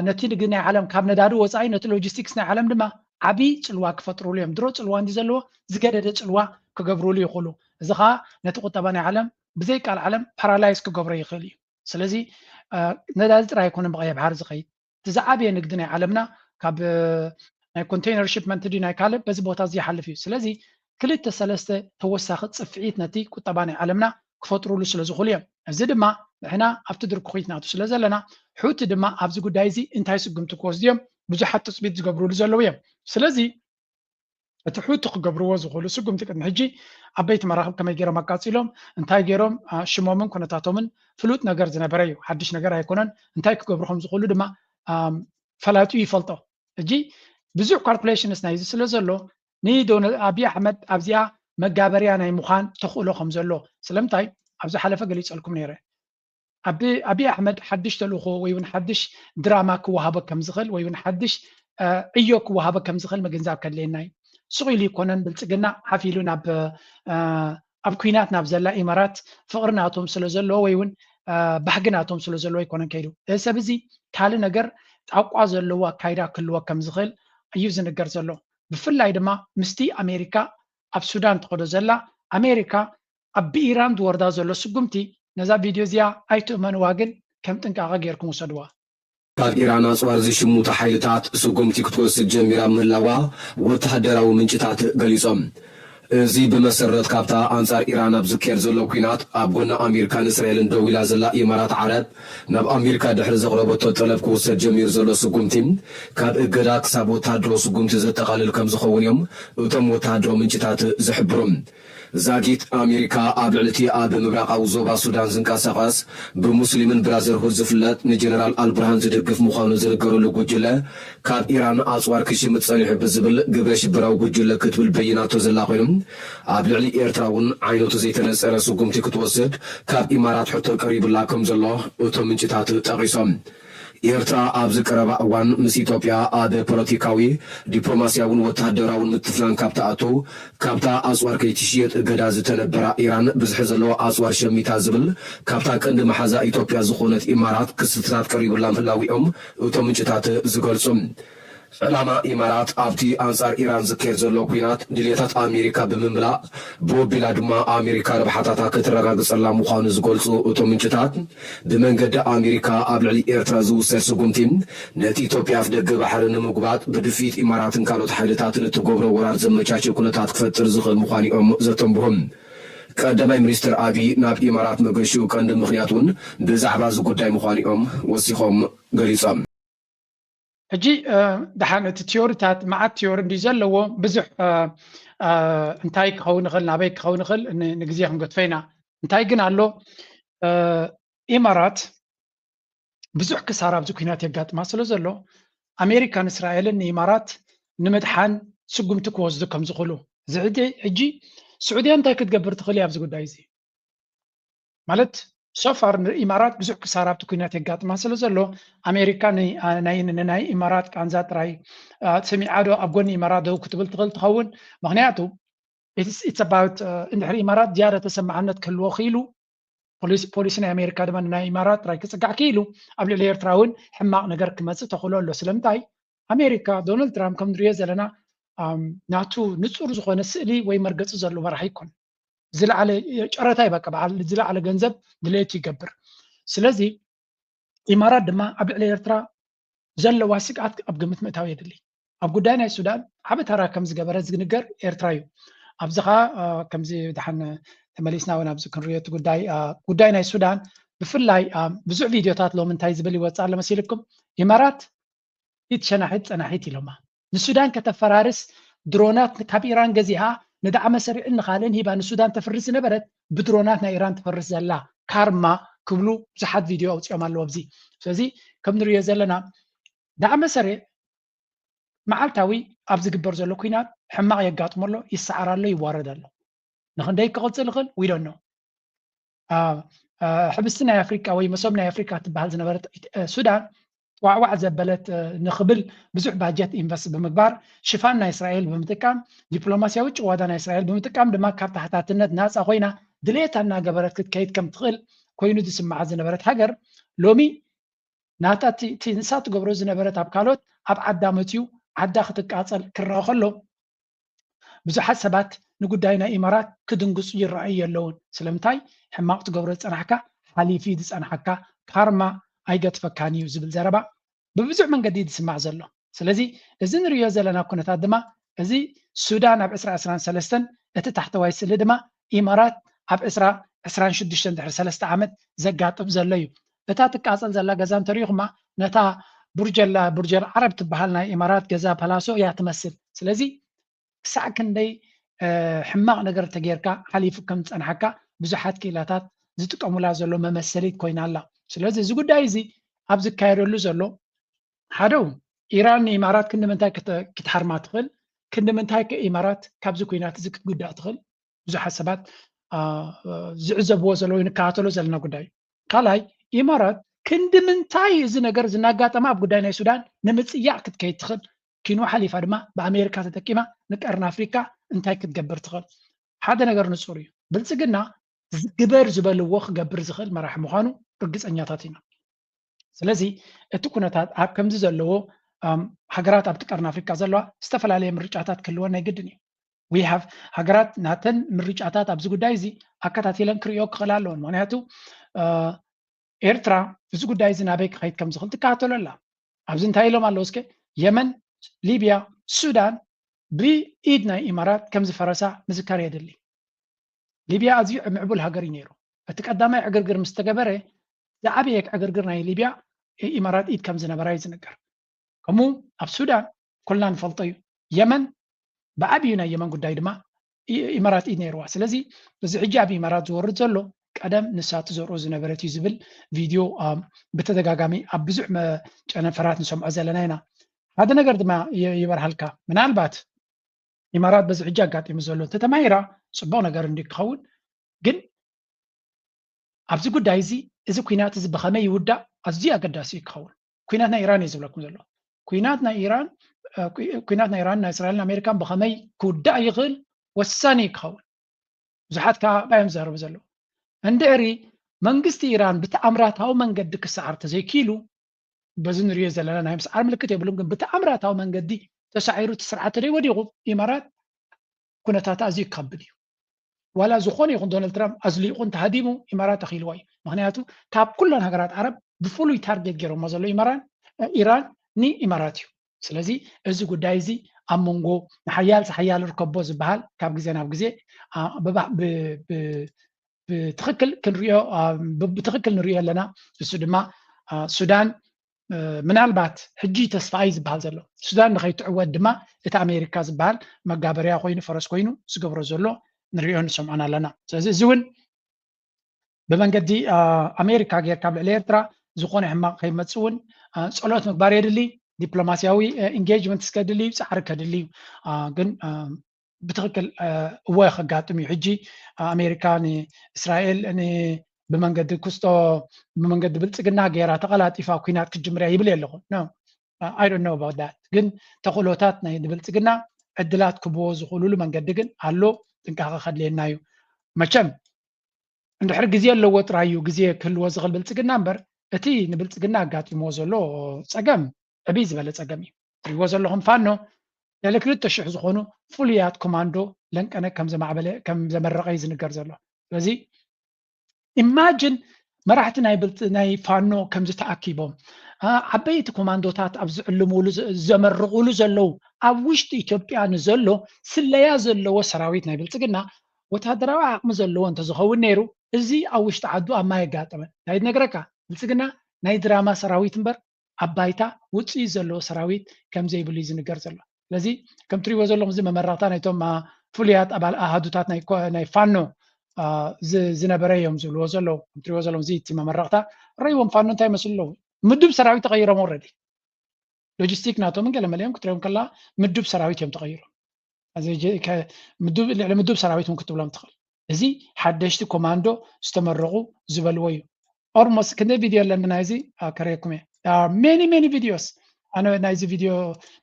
ነቲ ንግዲ ናይ ዓለም ካብ ነዳዲ ወፃኢ ነቲ ሎጂስቲክስ ናይ ዓለም ድማ ዓብይ ፅልዋ ክፈጥሩሉ እዮም ድሮ ፅልዋ እንዲ ዘለዎ ዝገደደ ፅልዋ ክገብርሉ ይኽእሉ እዚ ከዓ ነቲ ቁጠባ ናይ ዓለም ብዘይ ቃል ዓለም ፓራላይዝ ክገብሮ ይኽእል እዩ ስለዚ ነዳዲ ጥራይ ኣይኮነን ብቀይሕ ባሕሪ ዝኸይድ እቲ ዝዓበየ ንግዲ ናይ ዓለምና ካብ ናይ ኮንቴይነር ሽፕመንት ዲ ናይ ካልእ በዚ ቦታ እዚ ይሓልፍ እዩ ስለዚ ክልተ ሰለስተ ተወሳኺ ፅፍዒት ነቲ ቁጠባ ናይ ዓለምና ክፈጥሩሉ ስለ ዝኽእሉ እዮም እዚ ድማ ንሕና ኣብቲ ድርኩ ኩናቱ ስለ ዘለና ሑቲ ድማ ኣብዚ ጉዳይ እዚ እንታይ ስጉምቲ ክወስዱ እዮም ብዙሓት ትፅቢት ዝገብርሉ ዘለዉ እዮም ስለዚ እቲ ሑቲ ክገብርዎ ዝኽእሉ ስጉምቲ ቅድሚ ሕጂ ዓበይቲ መራኽብ ከመይ ገይሮም ኣቃፂሎም እንታይ ገይሮም ሽሞምን ኩነታቶምን ፍሉጥ ነገር ዝነበረ እዩ ሓድሽ ነገር ኣይኮነን እንታይ ክገብሩ ከም ዝኽእሉ ድማ ፈላጢኡ ይፈልጦ እጂ ብዙሕ ካልኩሌሽንስ ናይ እዚ ስለ ዘሎ ንኣብይ ኣሕመድ ኣብዚኣ መጋበርያ ናይ ምዃን ተኽእሎ ከም ዘሎ ስለምንታይ ኣብዚ ሓለፈ ገሊፀልኩም ነይረ ኣብይ ኣሕመድ ሓድሽ ተልእኮ ወይ እውን ሓድሽ ድራማ ክወሃቦ ከም ዝኽእል ወይ እውን ሓድሽ ዕዮ ክወሃቦ ከም ዝኽእል ምግንዛብ ከድልየና እዩ ስቑኢሉ ይኮነን ብልፅግና ሓፊሉ ኣብ ኩናት ናብ ዘላ ኢማራት ፍቕርናቶም ስለ ዘለዎ ወይ እውን ባህግናቶም ስለ ዘለዎ ይኮነን ከይዱ እዚ ሰብ እዚ ካልእ ነገር ጣቋ ዘለዎ ኣካይዳ ክህልዎ ከም ዝኽእል እዩ ዝንገር ዘሎ ብፍላይ ድማ ምስቲ ኣሜሪካ ኣብ ሱዳን ትኸዶ ዘላ ኣሜሪካ ኣብ ብኢራን ዝወርዳ ዘሎ ስጉምቲ ነዛ ቪድዮ እዚኣ ኣይትእመንዋ ግን ከም ጥንቃቐ ጌርኩም ውሰድዋ ካብ ኢራን ኣፅዋር ዝሽሙቱ ሓይልታት ስጉምቲ ክትወስድ ጀሚራ ምህላዋ ወተሃደራዊ ምንጭታት ገሊፆም እዚ ብመሰረት ካብታ ኣንጻር ኢራን ኣብ ዝካየድ ዘሎ ኩናት ኣብ ጎኒ ኣሜሪካን እስራኤልን ደው ኢላ ዘላ ኢማራት ዓረብ ናብ ኣሜሪካ ድሕሪ ዘቕረበቶ ጠለብ ክውሰድ ጀሚሩ ዘሎ ስጉምቲ ካብ እገዳ ክሳብ ወተሃደራዊ ስጉምቲ ዘጠቓልል ከም ዝኸውን እዮም እቶም ወተሃደራዊ ምንጭታት ዝሕብሩ ዛጊት ኣሜሪካ ኣብ ልዕልቲ ኣብ ምብራቃዊ ዞባ ሱዳን ዝንቀሳቐስ ብሙስሊምን ብራዘርሁድ ዝፍለጥ ንጀነራል ኣልብርሃን ዝድግፍ ምዃኑ ዝነገረሉ ጉጅለ ካብ ኢራን ኣፅዋር ክሽምጥ ፀኒሑ ብዝብል ግብረ ሽብራዊ ጉጅለ ክትብል በይናቶ ዘላ ኮይኑ ኣብ ልዕሊ ኤርትራ እውን ዓይነቱ ዘይተነፀረ ስጉምቲ ክትወስድ ካብ ኢማራት ሕቶ ቀሪብላ ከም ዘሎ እቶም ምንጭታት ጠቒሶም ኤርትራ ኣብ ዝቀረባ እዋን ምስ ኢትዮጵያ ኣብ ፖለቲካዊ ዲፕሎማስያውን ወተሃደራውን ምትፍላን ካብ ተኣቱ ካብታ ኣፅዋር ከይትሽየጥ እገዳ ዝተነበራ ኢራን ብዝሒ ዘለዎ ኣፅዋር ሸሚታ ዝብል ካብታ ቀንዲ መሓዛ ኢትዮጵያ ዝኾነት ኢማራት ክስትታት ቀሪቡላ ምህላዊኦም እቶም ምንጭታት ዝገልጹ ዕላማ ኢማራት ኣብቲ ኣንጻር ኢራን ዝካየድ ዘሎ ኩናት ድሌታት ኣሜሪካ ብምምላእ ብወቢላ ድማ ኣሜሪካ ረብሓታታ ክትረጋግፀላ ምዃኑ ዝገልጹ እቶም ምንጭታት ብመንገዲ ኣሜሪካ ኣብ ልዕሊ ኤርትራ ዝውሰድ ስጉምቲ ነቲ ኢትዮጵያ ኣፍ ደገ ባሕሪ ንምጉባጥ ብድፊት ኢማራትን ካልኦት ሓይልታትን እትገብሮ ወራር ዘመቻቸ ኩነታት ክፈጥር ዝኽእል ምዃኑ እዮም ዘተንብሆም ቀዳማይ ሚኒስትር አብይ ናብ ኢማራት መገሹ ቀንዲ ምኽንያት እውን ብዛዕባ እዚ ጉዳይ ምዃኑ እዮም ወሲኾም ገሊፆም ሕጂ ድሓን እቲ ቲዮሪታት መዓት ቲዮሪ እንዲ ዘለዎ ብዙሕ እንታይ ክኸውን ይኽእል ናበይ ክኸውን ይኽእል ንግዜ ክንገድፎ ኢና እንታይ ግን ኣሎ ኢማራት ብዙሕ ክሳራ ኣብዚ ኩናት የጋጥማ ስለ ዘሎ ኣሜሪካን እስራኤልን ንኢማራት ንምድሓን ስጉምቲ ክወስዱ ከም ዝኽእሉ ሕጂ ስዑድያ እንታይ ክትገብር ትኽእል እያ ኣብዚ ጉዳይ እዚ ማለት ሶፋር ንኢማራት ብዙሕ ክሳራ ኣብቲ ኩናት የጋጥማ ስለ ዘሎ ኣሜሪካ ናይ ኢማራት ቃንዛ ጥራይ ሰሚዓዶ ኣብ ጎኒ ኢማራት ደው ክትብል ትኽእል ትኸውን ምክንያቱ ኢትስ ኣባውት እንድሕሪ ኢማራት ዝያዳ ተሰማዕነት ክህልዎ ክኢሉ ፖሊሲ ናይ ኣሜሪካ ድማ ናይ ኢማራት ጥራይ ክፅጋዕ ክኢሉ ኣብ ልዕሊ ኤርትራ እውን ሕማቕ ነገር ክመፅእ ተኽእሎ ኣሎ ስለምንታይ ኣሜሪካ ዶናልድ ትራምፕ ከም ንሪኦ ዘለና ናቱ ንፁር ዝኾነ ስእሊ ወይ መርገፂ ዘሎ መራሒ ይኮን ዝለዓለ ጨረታ ይበቃ በዓል ዝለዓለ ገንዘብ ድሌት ይገብር ስለዚ ኢማራት ድማ ኣብ ልዕሊ ኤርትራ ዘለዋ ስግኣት ኣብ ግምት ምእታዊ የድሊ ኣብ ጉዳይ ናይ ሱዳን ዓበ ተራ ከም ዝገበረ ዝንገር ኤርትራ እዩ ኣብዚ ኸ ከምዚ ድሓን ተመሊስና እውን ኣብዚ ክንሪኦ እቲ ጉዳይ ናይ ሱዳን ብፍላይ ብዙሕ ቪድዮታት ሎም እንታይ ዝብል ይወፅእ ኣሎ መሲልኩም ኢማራት ኢትሸናሒት ፀናሒት ኢሎማ ንሱዳን ከተፈራርስ ድሮናት ካብ ኢራን ገዚኣ ንዳዕመ ሰሪዕን ንኻልእን ሂባ ንሱዳን ተፍርስ ነበረት ብድሮናት ናይ ኢራን ትፈርስ ዘላ ካርማ ክብሉ ብዙሓት ቪድዮ ኣውፅኦም ኣለዎ ኣብዚ ስለዚ ከም ንሪኦ ዘለና ዳዕመ ሰሪዕ መዓልታዊ ኣብ ዝግበር ዘሎ ኩናት ሕማቕ የጋጥሞ ኣሎ ይሰዓር ኣሎ ይዋረድ ኣሎ ንክንደይ ክቕፅል ይኽእል ዊ ዶንት ኖ ሕብስቲ ናይ ኣፍሪካ ወይ መሶብ ናይ ኣፍሪካ ትበሃል ዝነበረት ሱዳን ዋዕዋዕ ዘበለት ንኽብል ብዙሕ ባጀት ኢንቨስት ብምግባር ሽፋን ናይ እስራኤል ብምጥቃም ዲፕሎማስያዊ ጭዋዳ ናይ እስራኤል ብምጥቃም ድማ ካብ ታሕታትነት ናፃ ኮይና ድሌታ እናገበረት ክትከይድ ከም ትኽእል ኮይኑ ዝስማዓ ዝነበረት ሃገር ሎሚ ናታ እቲ ንሳ ትገብሮ ዝነበረት ኣብ ካልኦት ኣብ ዓዳ መፅዩ ዓዳ ክትቃፀል ክረአ ከሎ ብዙሓት ሰባት ንጉዳይ ናይ ኢማራት ክድንግፁ ይረኣዩ ኣለውን ስለምንታይ ሕማቕ ትገብሮ ዝፀናሕካ ሓሊፊ ዝፀናሕካ ካርማ ኣይገጥፈካን እዩ ዝብል ዘረባ ብብዙሕ መንገዲ ዝስማዕ ዘሎ ስለዚ እዚ ንሪኦ ዘለና ኩነታት ድማ እዚ ሱዳን ኣብ 2023 እቲ ታሕተዋይ ስእሊ ድማ ኢማራት ኣብ 2026 ድሕሪ 3 ዓመት ዘጋጥም ዘሎ እዩ እታ ትቃፀል ዘላ ገዛ እንተሪኢኹማ ነታ ቡርጀል ዓረብ ትበሃል ናይ ኢማራት ገዛ ፓላሶ እያ ትመስል ስለዚ ክሳዕ ክንደይ ሕማቕ ነገር ተጌርካ ሓሊፉ ከም ዝፀናሕካ ብዙሓት ክኢላታት ዝጥቀሙላ ዘሎ መመሰሊት ኮይና ኣላ ስለዚ እዚ ጉዳይ እዚ ኣብ ዝካየደሉ ዘሎ ሓደ ኢራን ንኢማራት ክንዲ ምንታይ ክትሓርማ ትኽእል ክንዲ ምንታይ ኢማራት ካብዚ ኩናት እዚ ክትጉዳእ ትኽእል ብዙሓት ሰባት ዝዕዘብዎ ዘለዎ ንከታተሎ ዘለና ጉዳይ ካልኣይ ኢማራት ክንዲ ምንታይ እዚ ነገር ዝናጋጠማ ኣብ ጉዳይ ናይ ሱዳን ንምፅያዕ ክትከይድ ትኽእል ኪኑ ሓሊፋ ድማ ብኣሜሪካ ተጠቂማ ንቀርኒ ኣፍሪካ እንታይ ክትገብር ትኽእል ሓደ ነገር ንፁር እዩ ብልፅግና ዝግበር ዝበልዎ ክገብር ዝኽእል መራሒ ምዃኑ ርግፀኛታት ኢና ስለዚ እቲ ኩነታት ኣብ ከምዚ ዘለዎ ሃገራት ኣብቲ ቀርኒ ኣፍሪካ ዘለዋ ዝተፈላለየ ምርጫታት ክህልወን ናይ ግድን እዩ ዊ ሃቭ ሃገራት ናተን ምርጫታት ኣብዚ ጉዳይ እዚ ኣከታቲለን ክሪኦ ክኽእል ኣለዎን ምክንያቱ ኤርትራ እዚ ጉዳይ እዚ ናበይ ክኸይድ ከም ዝኽእል ትከታተሎ ኣላ ኣብዚ እንታይ ኢሎም ኣለዉ እስከ የመን ሊብያ ሱዳን ብኢድ ናይ ኢማራት ከም ዝፈረሳ ምዝካር የድሊ ሊብያ ኣዝዩ ምዕቡል ሃገር እዩ ነይሩ እቲ ቀዳማይ ዕግርግር ምስ ተገበረ ዝዓበየ ዕግርግር ናይ ሊብያ ኢማራት ኢድ ከም ዝነበራ እዩ ዝንገር ከምኡ ኣብ ሱዳን ኩልና ንፈልጦ እዩ የመን ብዓብዩ ናይ የመን ጉዳይ ድማ ኢማራት ኢድ ነይርዋ ስለዚ እዚ ሕጂ ኣብ ኢማራት ዝወርድ ዘሎ ቀደም ንሳቱ ዘርኦ ዝነበረት እዩ ዝብል ቪድዮ ብተደጋጋሚ ኣብ ብዙሕ ጨነፈራት ንሰምዖ ዘለና ኢና ሓደ ነገር ድማ ይበርሃልካ ምናልባት ኢማራት በዚ ሕጂ ኣጋጢሙ ዘሎ እንተተማሂራ ፅቡቅ ነገር እንዲ ክኸውን ግን ኣብዚ ጉዳይ እዚ እዚ ኩናት እዚ ብኸመይ ይውዳእ ኣዝዩ ኣገዳሲ ክኸውን ኩናት ናይ ኢራን እዩ ዝብለኩም ዘሎ ኩናት ናይ ኢራን ናይ እስራኤልን ኣሜሪካን ብኸመይ ክውዳእ ይኽእል ወሳኒ ክኸውን ብዙሓት ካባዮም ዝዛረቡ ዘለዉ እንድዕሪ መንግስቲ ኢራን ብተኣምራታዊ መንገዲ ክሰዓር ተዘይኪሉ በዚ ንሪኦ ዘለና ናይ ምስዓር ምልክት የብሉን ግን ብተኣምራታዊ መንገዲ ተሳዒሩ እቲ ስርዓት ወዲቑ ኢማራት ኩነታት ኣዝዩ ከብድ እዩ ዋላ ዝኾነ ይኹን ዶናልድ ትራምፕ ኣዝሊቑን ተሃዲሙ ኢማራት ኣኺልዋ እዩ ምክንያቱ ካብ ኩለን ሃገራት ዓረብ ብፍሉይ ታርጌት ገይሮሞ ዘሎ ኢራን ንኢማራት እዩ ስለዚ እዚ ጉዳይ እዚ ኣብ መንጎ ንሓያል ሓያል ርከቦ ዝበሃል ካብ ግዜ ናብ ግዜ ብትክክል ንሪኦ ኣለና እሱ ድማ ሱዳን ምናልባት ሕጂ ተስፋይ ዝበሃል ዘሎ ሱዳን ንኸይትዕወት ድማ እቲ ኣሜሪካ ዝበሃል መጋበርያ ኮይኑ ፈረስ ኮይኑ ዝገብሮ ዘሎ ንሪኦ ንሰምዖን ኣለና ስለዚ እዚ እውን ብመንገዲ ኣሜሪካ ጌርካ ልዕሊ ኤርትራ ዝኾነ ሕማቕ ከይመፅእ እውን ፀሎት ምግባር የድሊ ዲፕሎማስያዊ ኢንጌጅመንት እስከድሊ ፃዕሪ ከድሊ ግን ብትክክል እወ ከጋጥም እዩ ሕጂ ኣሜሪካ ንእስራኤል ብመንገዲ ክስቶ ብመንገዲ ብልፅግና ጌራ ተቐላጢፋ ኩናት ክጅምርያ ይብል ኣለኹ ኖ I don't know about that ግን ተኽእሎታት ናይ ብልፅግና ዕድላት ክብዎ ዝኽእልሉ መንገዲ ግን ኣሎ ጥንቃቐ ከድልየና እዩ መቸም እንድሕር ግዜ ኣለዎ ጥራይ እዩ ግዜ ክህልዎ ዝኽእል ብልፅግና እምበር እቲ ንብልፅግና ኣጋጢምዎ ዘሎ ፀገም ዕብይ ዝበለ ፀገም እዩ ትሪእዎ ዘለኹም ፋኖ ልዕሊ 2,000 ዝኾኑ ፍሉያት ኮማንዶ ለንቀነ ከም ዘመረቀ እዩ ዝንገር ዘሎ ስለዚ ኢማጅን መራሕቲ ናይ ፋኖ ከምዚ ተኣኪቦም ዓበይቲ ኮማንዶታት ኣብ ዝዕልምሉ ዘመርቑሉ ዘለው ኣብ ውሽጢ ኢትዮጵያ ንዘሎ ስለያ ዘለዎ ሰራዊት ናይ ብልፅግና ወታደራዊ ዓቕሚ ዘለዎ እንተዝኸውን ነይሩ እዚ ኣብ ውሽጢ ዓዱ ኣብ ማይ ኣጋጠመን ናይ ነገረካ ብልፅግና ናይ ድራማ ሰራዊት እምበር ኣብ ባይታ ውፅኢት ዘለዎ ሰራዊት ከም ዘይብሉ እዩ ዝንገር ዘሎ ስለዚ ከም ትሪእዎ ዘለኹም እዚ መመራቕታ ናይቶም ፍሉያት ኣባል ኣሃዱታት ናይ ፋኖ ዝነበረ እዮም ዝብልዎ ዘለዉ ትሪእዎ ዘለኹም እዚ እቲ መመራቕታ ረይዎም ፋኖ እንታይ መስሉ ኣለዉ ምድብ ሰራዊት ተቐይሮም ኦልሬዲ ሎጂስቲክ ናቶምን ገለ መሊኦም ክትሪኦም ከላ ምድብ ሰራዊት እዮም ተቐይሮም ልዕሊ ምድብ ሰራዊት እውን ክትብሎም ትኽእል እዚ ሓደሽቲ ኮማንዶ ዝተመረቑ ዝበልዎ እዩ ኦልሞስት ክንደይ ቪድዮ ኣለና ናይዚ ከረየኩም እየ ሜኒ ቪድዮስ ኣነ ናይዚ ቪድዮ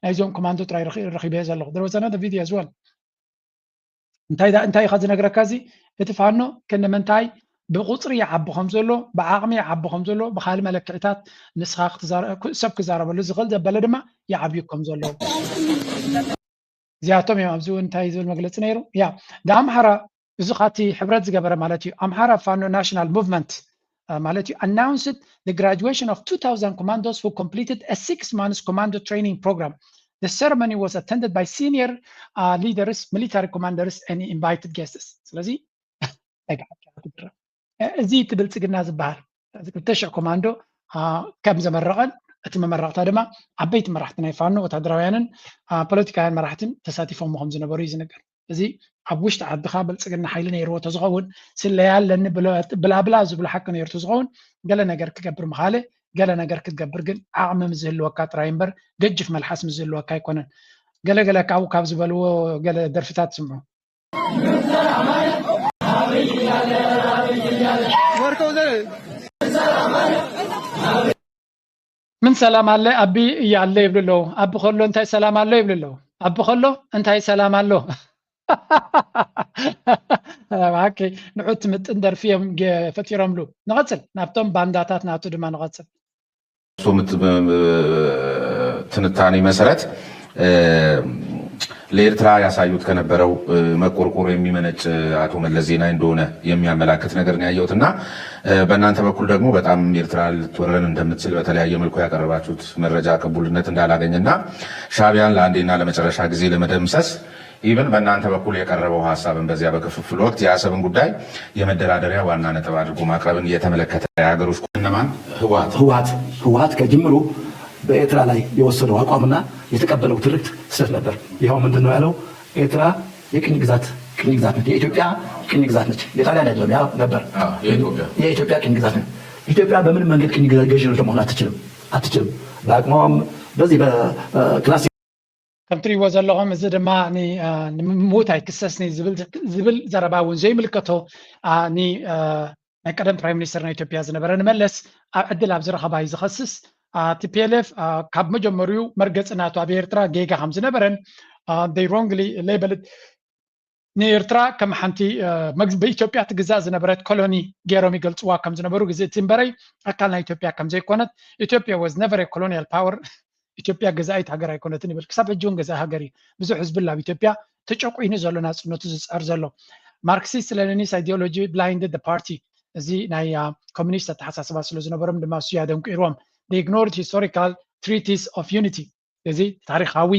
ናይዞም ኮማንዶ ጥራይ ረኺበ ዘለኹ there was another video as well እንታይ ኢኻ ዝነግረካ እዚ እቲ ፋኖ ክንምንታይ ብቁፅሪ ይዓቢ ከም ዘሎ ብዓቕሚ ይዓቢ ከም ዘሎ ብካልእ መለክዕታት ንስኻ ሰብ ክዛረበሉ ዝኽእል ዘበለ ድማ ይዓብዩ ከም ዘሎ እዚኣቶም እዮም ኣብዚ እንታይ ዝብል መግለፂ ነይሩ ያ ኣምሓራ እዚ ካቲ ሕብረት ዝገበረ ማለት እዩ ኣምሓራ ፋኖ ናሽናል ሙቭመንት ማለት እዩ announced the graduation of 2,000 commandos who completed a 6 months commando training program. The ceremony was attended by senior leaders, military commanders, and invited guests. ስለዚ እዚ ትብልፅግና ዝበሃል 2,000 ኮማንዶ ከም ዘመረቐን እቲ መመረቕታ ድማ ዓበይቲ መራሕቲ ናይ ፋኖ ወታደራውያንን ፖለቲካውያን መራሕትን ተሳቲፎም ከም ዝነበሩ እዩ ዝነገር እዚ ኣብ ውሽጢ ዓድኻ ብልፅግና ሓይሊ ነይርዎ ተዝኸውን ስለያ ኣለኒ ብላብላ ዝብሉ ሓቂ ነይሩ ተዝኸውን ገለ ነገር ክገብር ምኻለ ገለ ነገር ክትገብር ግን ዓቕሚ ምዝህልወካ ጥራይ እምበር ገጅፍ መልሓስ ምዝህልወካ ኣይኮነን ገለገለ ካብኡ ካብ ዝበልዎ ገለ ደርፍታት ስምዑ ምን ሰላም አለ አቢ እያለ ይብልለው አብ ከሎ እንታይ ሰላም አለ ይብልለው አብ ከሎ እንታይ ሰላም አለ ኦኬ ንዑት ምጥን ደርፊዮም ፈጢሮምሉ ንቐፅል ናብቶም ባንዳታት ናቱ ድማ ንቐፅል ትንታኔ መሰረት ለኤርትራ ያሳዩት ከነበረው መቆርቆር የሚመነጭ አቶ መለስ ዜናዊ እንደሆነ የሚያመላክት ነገር ነው ያየሁትና በእናንተ በኩል ደግሞ በጣም ኤርትራ ልትወረን እንደምትችል በተለያየ መልኩ ያቀረባችሁት መረጃ ቅቡልነት እንዳላገኘና ሻዕቢያን ለአንዴና ለመጨረሻ ጊዜ ለመደምሰስ ኢቨን በእናንተ በኩል የቀረበው ሐሳብን በዚያ በክፍፍል ወቅት የአሰብን ጉዳይ የመደራደሪያ ዋና ነጥብ አድርጎ ማቅረብን እየተመለከተ የሀገር ውስጥ እነማን ህወሓት ከጅምሩ በኤርትራ ላይ የወሰደው አቋምና የተቀበለው ትርክት ስህተት ነበር። ይኸው ምንድን ነው ያለው? ኤርትራ የቅኝ ግዛት ነች፣ የኢትዮጵያ ቅኝ ግዛት ነች። የጣሊያን አይደለም፣ ያ ነበር የኢትዮጵያ ቅኝ ግዛት ነች። ኢትዮጵያ በምን መንገድ ቅኝ ገዢ ለመሆን አትችልም። በአቅሟም በዚህ በክላስ ከምትሪእዎ ዘለኹም እዚ ድማ ንምውት ኣይክሰስኒ ዝብል ዘረባ እውን ዘይምልከቶ ናይ ቀደም ፕራይም ሚኒስተር ናይ ኢትዮጵያ ዝነበረ ንመለስ ኣብ ዕድል ኣብ ዝረኸባ እዩ ዝኸስስ TPLF ካብ መጀመሪኡ መርገፂ ናቱ ኣብ ኤርትራ ጌጋ ከም ዝነበረን they wrongly labeled ንኤርትራ ከም ሓንቲ በኢትዮጵያ ትግዛእ ዝነበረት ኮሎኒ ገይሮም ይገልፅዋ ከም ዝነበሩ ግዜ እቲ እምበረይ ኣካል ናይ ኢትዮጵያ ከም ዘይኮነት ኢትዮጵያ was never a colonial power ኢትዮጵያ ገዛኢት ሃገር ኣይኮነትን ይብል ክሳብ ሕጂ እውን ገዛኢ ሃገር እዩ ብዙሕ ህዝቢ ኣብ ኢትዮጵያ ተጨቁይኑ ዘሎ ናፅነቱ ዝፀር ዘሎ ማርክሲስት ሌኒኒስት አይዲዮሎጂ blinded the party እዚ ናይ ኮሚኒስት ኣተሓሳስባ ስለ ዝነበሮም ድማ እሱ ያደንቂርዎም they ignored historical treaties of unity እዚ ታሪኻዊ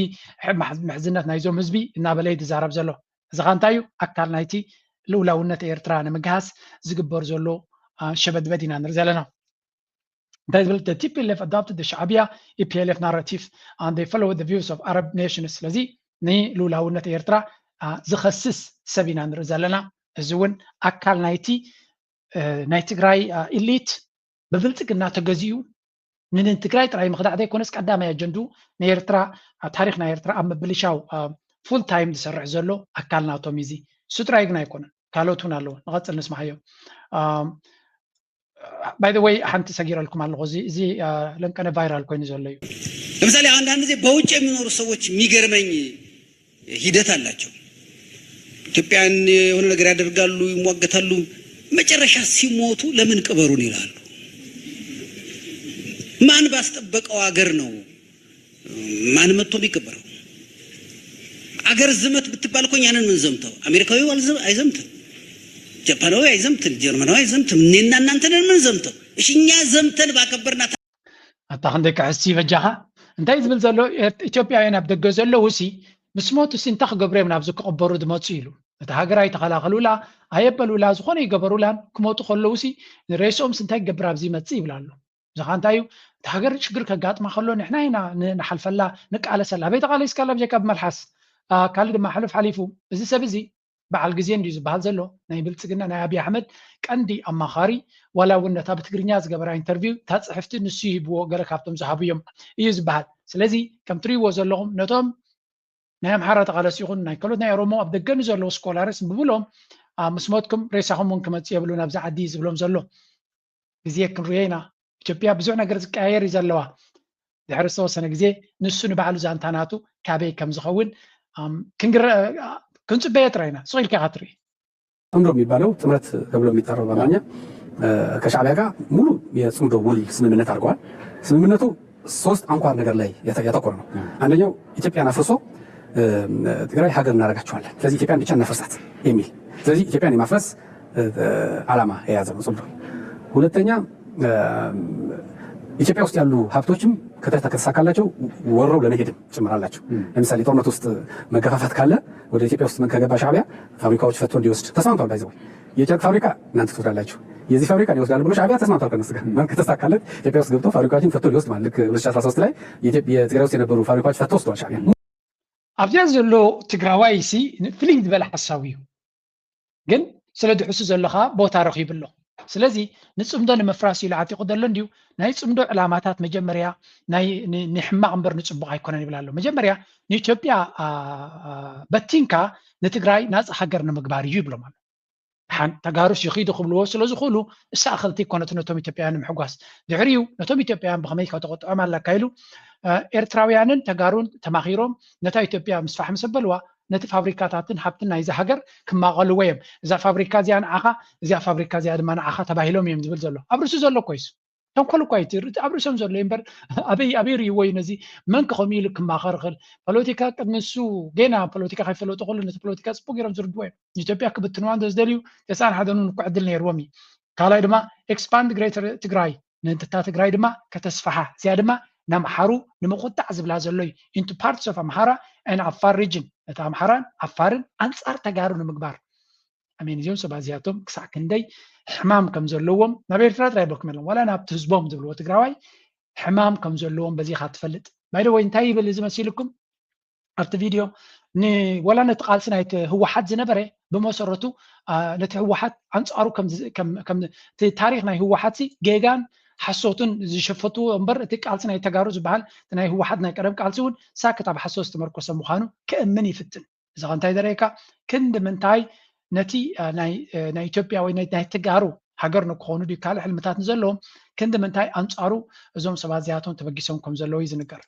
ምሕዝነት ናይዞም ህዝቢ እናበለይ ዝዛረብ ዘሎ እዚ ኸ እንታይ እዩ ኣካል ናይቲ ልኡላውነት ኤርትራ ንምግሃስ ዝግበር ዘሎ ሸበድበድ ኢና ንርኢ ዘለና The TPLF adopted the Shabia EPLF narrative and they followed the views of Arab nations. ስለዚህ ኒ ሉላውነት ኤርትራ ዝኸስስ ሰቢና ንርኢ ዘለና እዚ እውን ኣካል ናይ ትግራይ ኢሊት ብብልጽግና ተገዚኡ ንትግራይ ጥራይ ምኽዳዕ ዘይኮነስ ቀዳማይ ኣጀንዱ ናይ ኤርትራ ታሪክ ናይ ኤርትራ ኣብ ምብልሻው ፉል ታይም ዝሰርሕ ዘሎ ኣካል ናቶም እዚ እሱ ጥራይ ግን ኣይኮነን ካልኦት እውን ኣለዎ ንቐፅል ንስማዕዮ by the way ሓንቲ ሰጊረልኩም ኣለኹ እዚ ለንቀነ ቫይራል ኮይኑ ዘሎ እዩ ለምሳሌ አንዳንድ ጊዜ በውጭ የሚኖሩ ሰዎች የሚገርመኝ ሂደት አላቸው ኢትዮጵያን የሆነ ነገር ያደርጋሉ ይሟገታሉ መጨረሻ ሲሞቱ ለምን ቅበሩን ይላሉ ማን ባስጠበቀው ሀገር ነው ማን መጥቶ የሚቀበረው አገር ዝመት ብትባል እኮ ያንን ምን ዘምተው አሜሪካዊው አይዘምትም ጃፓናዊ አይዘምትም ጀርመናዊ አይዘምትም እኔና እናንተ ነን ምን ዘምተው እሺኛ ዘምተን ባከበርና አታኸንደ ከሕሲ በጃኻ እንታይ ዝብል ዘሎ ኢትዮጵያውያን ኣብ ደገ ዘሎ ውሲ ምስ ሞቱ ሲንታ ክገብሮም ናብ ዝክቕበሩ ድመፁ ኢሉ እቲ ሃገራይ ተኸላኸሉላ ኣየበሉላ ዝኾነ ይገበሩላን ክሞቱ ከለዉ ሲ ንሬሶም ስንታይ ገብር ኣብዚ መፅእ ይብላ ኣሎ እዚኻ እንታይ እዩ እቲ ሃገር ሽግር ከጋጥማ ከሎ ንሕና ኢና ንሓልፈላ ንቃለሰላ ኣበይ ተቓለስካላ ብጀካ ብመልሓስ ካልእ ድማ ሓልፍ ሓሊፉ እዚ ሰብ እዚ በዓል ግዜ እንዲዩ ዝበሃል ዘሎ ናይ ብልፅግና ናይ ኣብይ ኣሕመድ ቀንዲ ኣማኻሪ ዋላ እውን ነታ ብትግርኛ ዝገበራ ኢንተርቪው እታ ፅሕፍቲ ንሱ ይህብዎ ገለ ካብቶም ዝሃብዮም እዩ ዝበሃል ስለዚ ከም ትሪእዎ ዘለኹም ነቶም ናይ ኣምሓራ ተቓለሲ ይኹን ናይ ካልኦት ናይ ኦሮሞ ኣብ ደገ ንዘለዉ ስኮላርስ ብብሎም ምስ ሞትኩም ሬሳኹም እውን ክመፅእ የብሉ ናብዚ ዓዲ ዝብሎም ዘሎ ግዜ ክንሪኦ ኢና ኢትዮጵያ ብዙሕ ነገር ዝቀያየር እዩ ዘለዋ ድሕሪ ዝተወሰነ ግዜ ንሱ ንባዕሉ ዛንታናቱ ካበይ ከም ዝኸውን ክንፅበየ ጥራይና ስቂልካ ኢኻ ትርኢ ጽምዶ የሚባለው ጥምረት ተብሎ የሚጠራው በአማርኛ ከሻዕቢያ ጋር ሙሉ የጽምዶ ውል ስምምነት አድርገዋል። ስምምነቱ ሶስት አንኳር ነገር ላይ ያተኮረ ነው። አንደኛው ኢትዮጵያን አፍርሶ ትግራይ ሀገር እናደርጋቸዋለን፣ ስለዚህ ኢትዮጵያን ብቻ እናፈርሳት የሚል ስለዚህ ኢትዮጵያን የማፍረስ ዓላማ የያዘ ነው ጽምዶ። ሁለተኛ ኢትዮጵያ ውስጥ ያሉ ሀብቶችም ከተሳካላቸው ወረው ለመሄድም ጭምራላቸው። ለምሳሌ ጦርነት ውስጥ መገፋፋት ካለ ወደ ኢትዮጵያ ውስጥ ከገባ ሻዕቢያ ፋብሪካዎች ፈቶ እንዲወስድ ተስማምቷል። ባይዘው የጨርቅ ፋብሪካ እናንተ ትወስዳላችሁ፣ የዚህ ፋብሪካ ይወስዳል ብሎ ሻዕቢያ ተስማምቷል ከነሱ ጋር። ማን ከተሳካለት ኢትዮጵያ ውስጥ ገብቶ ፋብሪካዎችን ፈቶ ሊወስድ ማለት ልክ 2013 ላይ የትግራይ ውስጥ የነበሩ ፋብሪካዎች ፈቶ ወስደዋል ሻዕቢያ። ኣብዚያ ዘሎ ትግራዋይ ሲ ፍልይ ዝበለ ሓሳብ እዩ፣ ግን ስለ ድሕሱ ዘለኻ ቦታ ረኺቡ ኣሎ። ስለዚ ንፅምዶ ንምፍራስ ኢሉ ዓጢቑ ዘሎ እንድዩ ናይ ፅምዶ ዕላማታት መጀመርያ ንሕማቕ እምበር ንፅቡቕ ኣይኮነን ይብላ ኣሎ። መጀመርያ ንኢትዮጵያ በቲንካ ንትግራይ ናፃ ሃገር ንምግባር እዩ ይብሎም ኣሎ። ተጋሩስ ይኽዱ ክብልዎ ስለዝኽእሉ እሳእኽልቲ ኮነት ነቶም ኢትዮጵያውያን ንምሕጓስ ድሕሪኡ ነቶም ኢትዮጵያውያን ብኸመይ ከተቆጥዖም ኣለካ ኢሉ ኤርትራውያንን ተጋሩን ተማኺሮም ነታ ኢትዮጵያ ምስፋሕ ምስ ኣበልዋ ነቲ ፋብሪካታትን ሃብትን ናይዚ ሃገር ክማቐልዎ እዮም። እዛ ፋብሪካ እዚኣ ንዓኻ እዚኣ ፋብሪካ እዚኣ ድማ ንዓኻ ተባሂሎም እዮም ዝብል ዘሎ ኣብ ርእሱ ዘሎ ኮይሱ ተንኮል እኳ ኣብ ርእሶም ዘሎ እምበር ኣበይ ርእይዎ እዩ ነዚ መን ከኸምኡ ኢሉ ክማኸር ክእል ፖለቲካ ቅድሚ እሱ ገና ፖለቲካ ከይፈለጡ ከሉ ነቲ ፖለቲካ ፅቡቅ ጌሮም ዝርድዎ እዮም። ኢትዮጵያ ክብትንዋ እንተዝደልዩ 91 ንኩዕ ዕድል ነይርዎም እዩ። ካልኣይ ድማ ኤክስፓንድ ግሬተር ትግራይ ንእንትታ ትግራይ ድማ ከተስፋሓ እዚኣ ድማ ናምሓሩ ንምቁጣዕ ዝብላ ዘሎ እዩ ኢንቱ ፓርትስ ኦፍ ኣምሓራ ኤን ኣፋር ሪጅን ነቲ ኣምሓራን ኣፋርን ኣንፃር ተጋሩ ንምግባር ኣሜን እዚኦም ሰባት እዚኣቶም ክሳዕ ክንደይ ሕማም ከም ዘለዎም ናብ ኤርትራ ጥራይ ይበልኩም የለን ዋላ ናብቲ ህዝቦም ዝብልዎ ትግራዋይ ሕማም ከም ዘለዎም በዚኻ ትፈልጥ ባይደ ወይ እንታይ ይብል እዚ መሲልኩም ኣብቲ ቪድዮ ዋላ ነቲ ቃልሲ ናይቲ ህወሓት ዝነበረ ብመሰረቱ ነቲ ህወሓት ኣንፃሩ ከም ታሪክ ናይ ህወሓት ጌጋን ሓሶትን ዝሸፈትዎ እምበር እቲ ቃልሲ ናይ ተጋሩ ዝበሃል ናይ ህወሓት ናይ ቀደም ቃልሲ እውን ሳክት ኣብ ሓሶት ዝተመርኮሰ ምዃኑ ክእምን ይፍትን። እዚ እንታይ ዘርእየካ ክንዲ ምንታይ ነቲ ናይ ኢትዮጵያ ወይ ናይ ተጋሩ ሃገር ንክኾኑ ድዩ ካልእ ሕልምታት ንዘለዎም ክንዲ ምንታይ ኣንፃሩ እዞም ሰባት እዚኣቶም ተበጊሶም ከም ዘለዉ እዩ ዝንገር።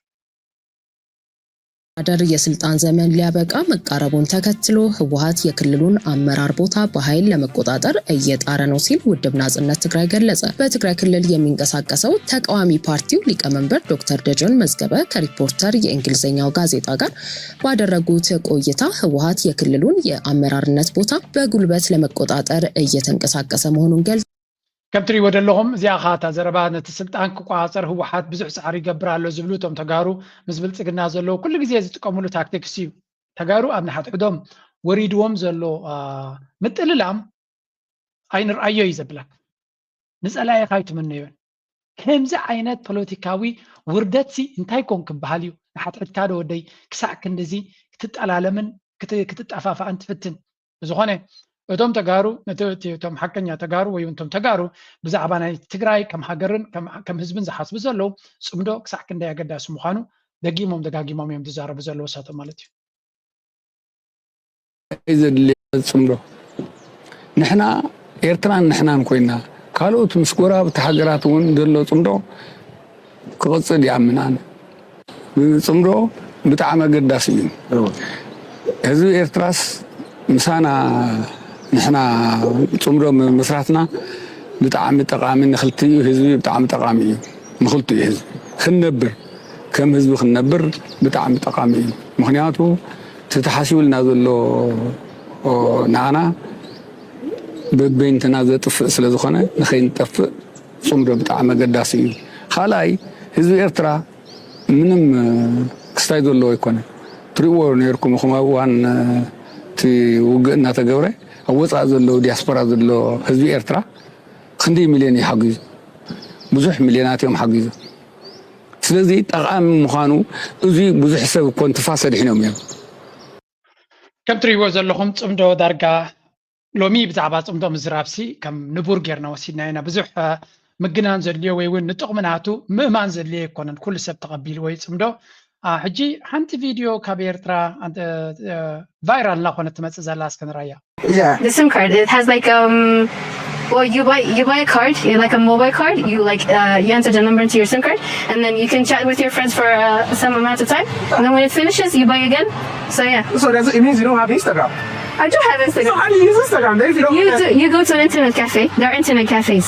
አደር የስልጣን ዘመን ሊያበቃ መቃረቡን ተከትሎ ህወሓት የክልሉን አመራር ቦታ በኃይል ለመቆጣጠር እየጣረ ነው ሲል ውድብ ናጽነት ትግራይ ገለጸ። በትግራይ ክልል የሚንቀሳቀሰው ተቃዋሚ ፓርቲው ሊቀመንበር ዶክተር ደጀን መዝገበ ከሪፖርተር የእንግሊዝኛው ጋዜጣ ጋር ባደረጉት ቆይታ ህወሓት የክልሉን የአመራርነት ቦታ በጉልበት ለመቆጣጠር እየተንቀሳቀሰ መሆኑን ገልጸዋል። ከም ትሪእዎ ዘለኹም እዚኣ ኻ እታ ዘረባ ነቲ ስልጣን ክቆፃፀር ህወሓት ብዙሕ ፃዕሪ ይገብር ኣሎ ዝብሉ እቶም ተጋሩ ምስ ብልፅግና ዘለዉ ኩሉ ግዜ ዝጥቀምሉ ታክቲክስ እዩ። ተጋሩ ኣብ ንሓትዕዶም ወሪድዎም ዘሎ ምጥልላም ኣይንርአዮ እዩ ዘብለክ ንፀላኢኻ ይትምነዮን ከምዚ ዓይነት ፖለቲካዊ ውርደት እንታይ ኮን ክበሃል እዩ ንሓትሕትካ ዶ ወደይ ክሳዕ ክንደዚ ክትጠላለምን ክትጠፋፋእን ትፍትን ዝኾነ እቶም ተጋሩ እቶም ሓቀኛ ተጋሩ ወይ እቶም ተጋሩ ብዛዕባ ናይ ትግራይ ከም ሃገርን ከም ህዝብን ዝሓስቡ ዘለው ጽምዶ ክሳዕ ክንደይ ኣገዳሲ ምዃኑ ደጋጊሞም እዮም ዝዛረቡ ዘለው ሳቶም ማለት እዩ ጽምዶ ንሕና ኤርትራን ንሕናን ኮይና ካልኦት ምስ ጎረቤት ሃገራት እውን ዘሎ ጽምዶ ክቕጽል ይኣምናን ጽምዶ ብጣዕሚ ኣገዳሲ እዩ ህዝቢ ኤርትራስ ምሳና ንሕና ጽምዶ መስራትና ብጣዕሚ ጠቃሚ ንኽልቲኡ ህዝቢ ብጣዕሚ ጠቃሚ እዩ ንኽልቲኡ ህዝቢ ክንነብር ከም ህዝቢ ክንነብር ብጣዕሚ ጠቃሚ እዩ ምክንያቱ ተተሓሲቡልና ዘሎ ናና በበይንትና ዘጥፍእ ስለ ዝኾነ ንኸይንጠፍእ ጽምዶ ብጣዕሚ ኣገዳሲ እዩ ካልኣይ ህዝቢ ኤርትራ ምንም ክስታይ ዘለዎ ኣይኮነ ትሪእዎ ነርኩም ኢኹም ኣብ እዋን እቲ ውግእ እናተገብረ ኣብ ወፃእ ዘሎ ዲያስፖራ ዘሎ ህዝቢ ኤርትራ ክንደይ ሚልዮን ይሓግዙ ብዙሕ ሚልዮናት እዮም ሓግዙ ስለዚ ጠቃሚ ምዃኑ እዚ ብዙሕ ሰብ እኮ እንትፋስ ሰዲሕኖም እዮም ከም ትሪእዎ ዘለኹም ጽምዶ ዳርጋ ሎሚ ብዛዕባ ጽምዶ ምዝራብሲ ከም ንቡር ጌርና ወሲድና ኢና ብዙሕ ምግናን ዘድልዮ ወይ እውን ንጥቕምናቱ ምእማን ዘድልዮ ኣይኮነን ኩሉ ሰብ ተቐቢሉ ወይ ጽምዶ ሕጂ ሓንቲ ቪድዮ ካብ ኤርትራ ቫይራል እናኾነት ትመጽእ ዘላ እስከንራያ The SIM card, it has like well, you buy a card, like a mobile card. You enter the number into your SIM card, and then you can chat with your friends for some amount of time. And then when it finishes, you buy again. So yeah. So it means you don't have Instagram. I do have Instagram. So how do you use Instagram then if you don't? You go to an internet cafe. There are internet cafes.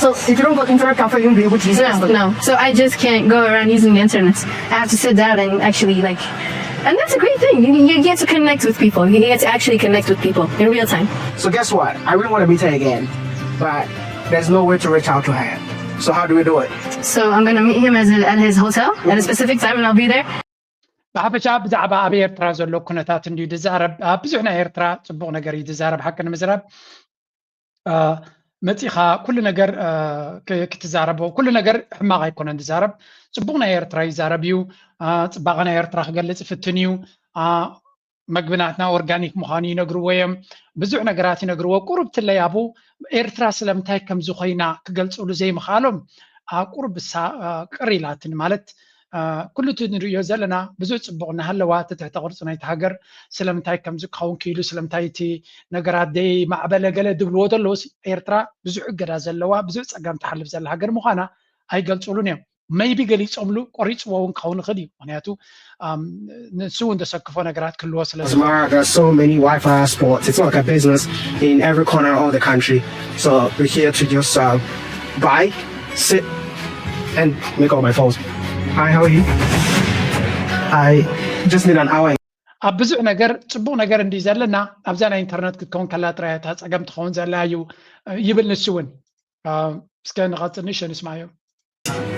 So if you don't go to internet cafe, you won't be able to use Instagram. No. So I just can't go around using the internet. I have to sit down and actually like. And that's a great thing. You get to connect with people. You get to actually connect with people in real time. So guess what? I really want to meet her again, but there's no way to reach out to her. So how do we do it? So I'm going to meet him at his hotel at a specific time, and I'll be there. ብሓፈሻ ብዛዕባ ኣብ ኤርትራ ዘሎ ኩነታት እንዲሁ ዝዛረብ ብዙሕ ናይ ኤርትራ ጽቡቕ ነገር እዩ ዝዛረብ ሓቂ ንምዝራብ መፂኻ ኩሉ ነገር ክትዛረቦ ኩሉ ነገር ሕማቕ ኣይኮነን ዝዛረብ ጽቡቕ ናይ ኤርትራ ይዛረብ እዩ ጽባቐ ናይ ኤርትራ ክገልጽ ፍትን እዩ መግብናትና ኦርጋኒክ ምዃኑ ይነግርዎ እዮም ብዙሕ ነገራት ይነግርዎ ቁርብ ትለያቡ ኤርትራ ስለምንታይ ከምዚ ኮይና ክገልጽሉ ዘይምኽኣሎም ቁርብ ቅር ኢላትን ማለት ኩሉ ንሪኦ ዘለና ብዙሕ ጽቡቕ እናሃለዋ ትሕተ ቅርፂ ናይቲ ሃገር ስለምንታይ ከምዚ ክኸውን ክኢሉ ስለምንታይ እቲ ነገራት ደይ ማዕበለ ገለ ድብልዎ ዘለዉ ኤርትራ ብዙሕ እገዳ ዘለዋ ብዙሕ ፀገም ትሓልፍ ዘላ ሃገር ምዃና ኣይገልፅሉን እዮም maybe ገሊፆምሉ ቆሪፅዎ እውን ክኸውን ይኽእል እዩ ምክንያቱ ንሱ እውን ዘሰክፎ ነገራት ክህልዎ ስለ There's so many Wi-Fi spots. It's like a business in every corner of the country. So we're here to just buy, sit, and make all my phones. Hi, how are you? I just need an hour. ኣብ ብዙሕ ነገር ጽቡቕ ነገር እንዲ ዘለና ኣብዛ ናይ ኢንተርኔት ክትከውን ከላ ጥራይ እታ ፀገም ትኸውን ዘላ እዩ ይብል ንሱ እውን እስከ ንቐፅል ንእሽተይ ንስማዮ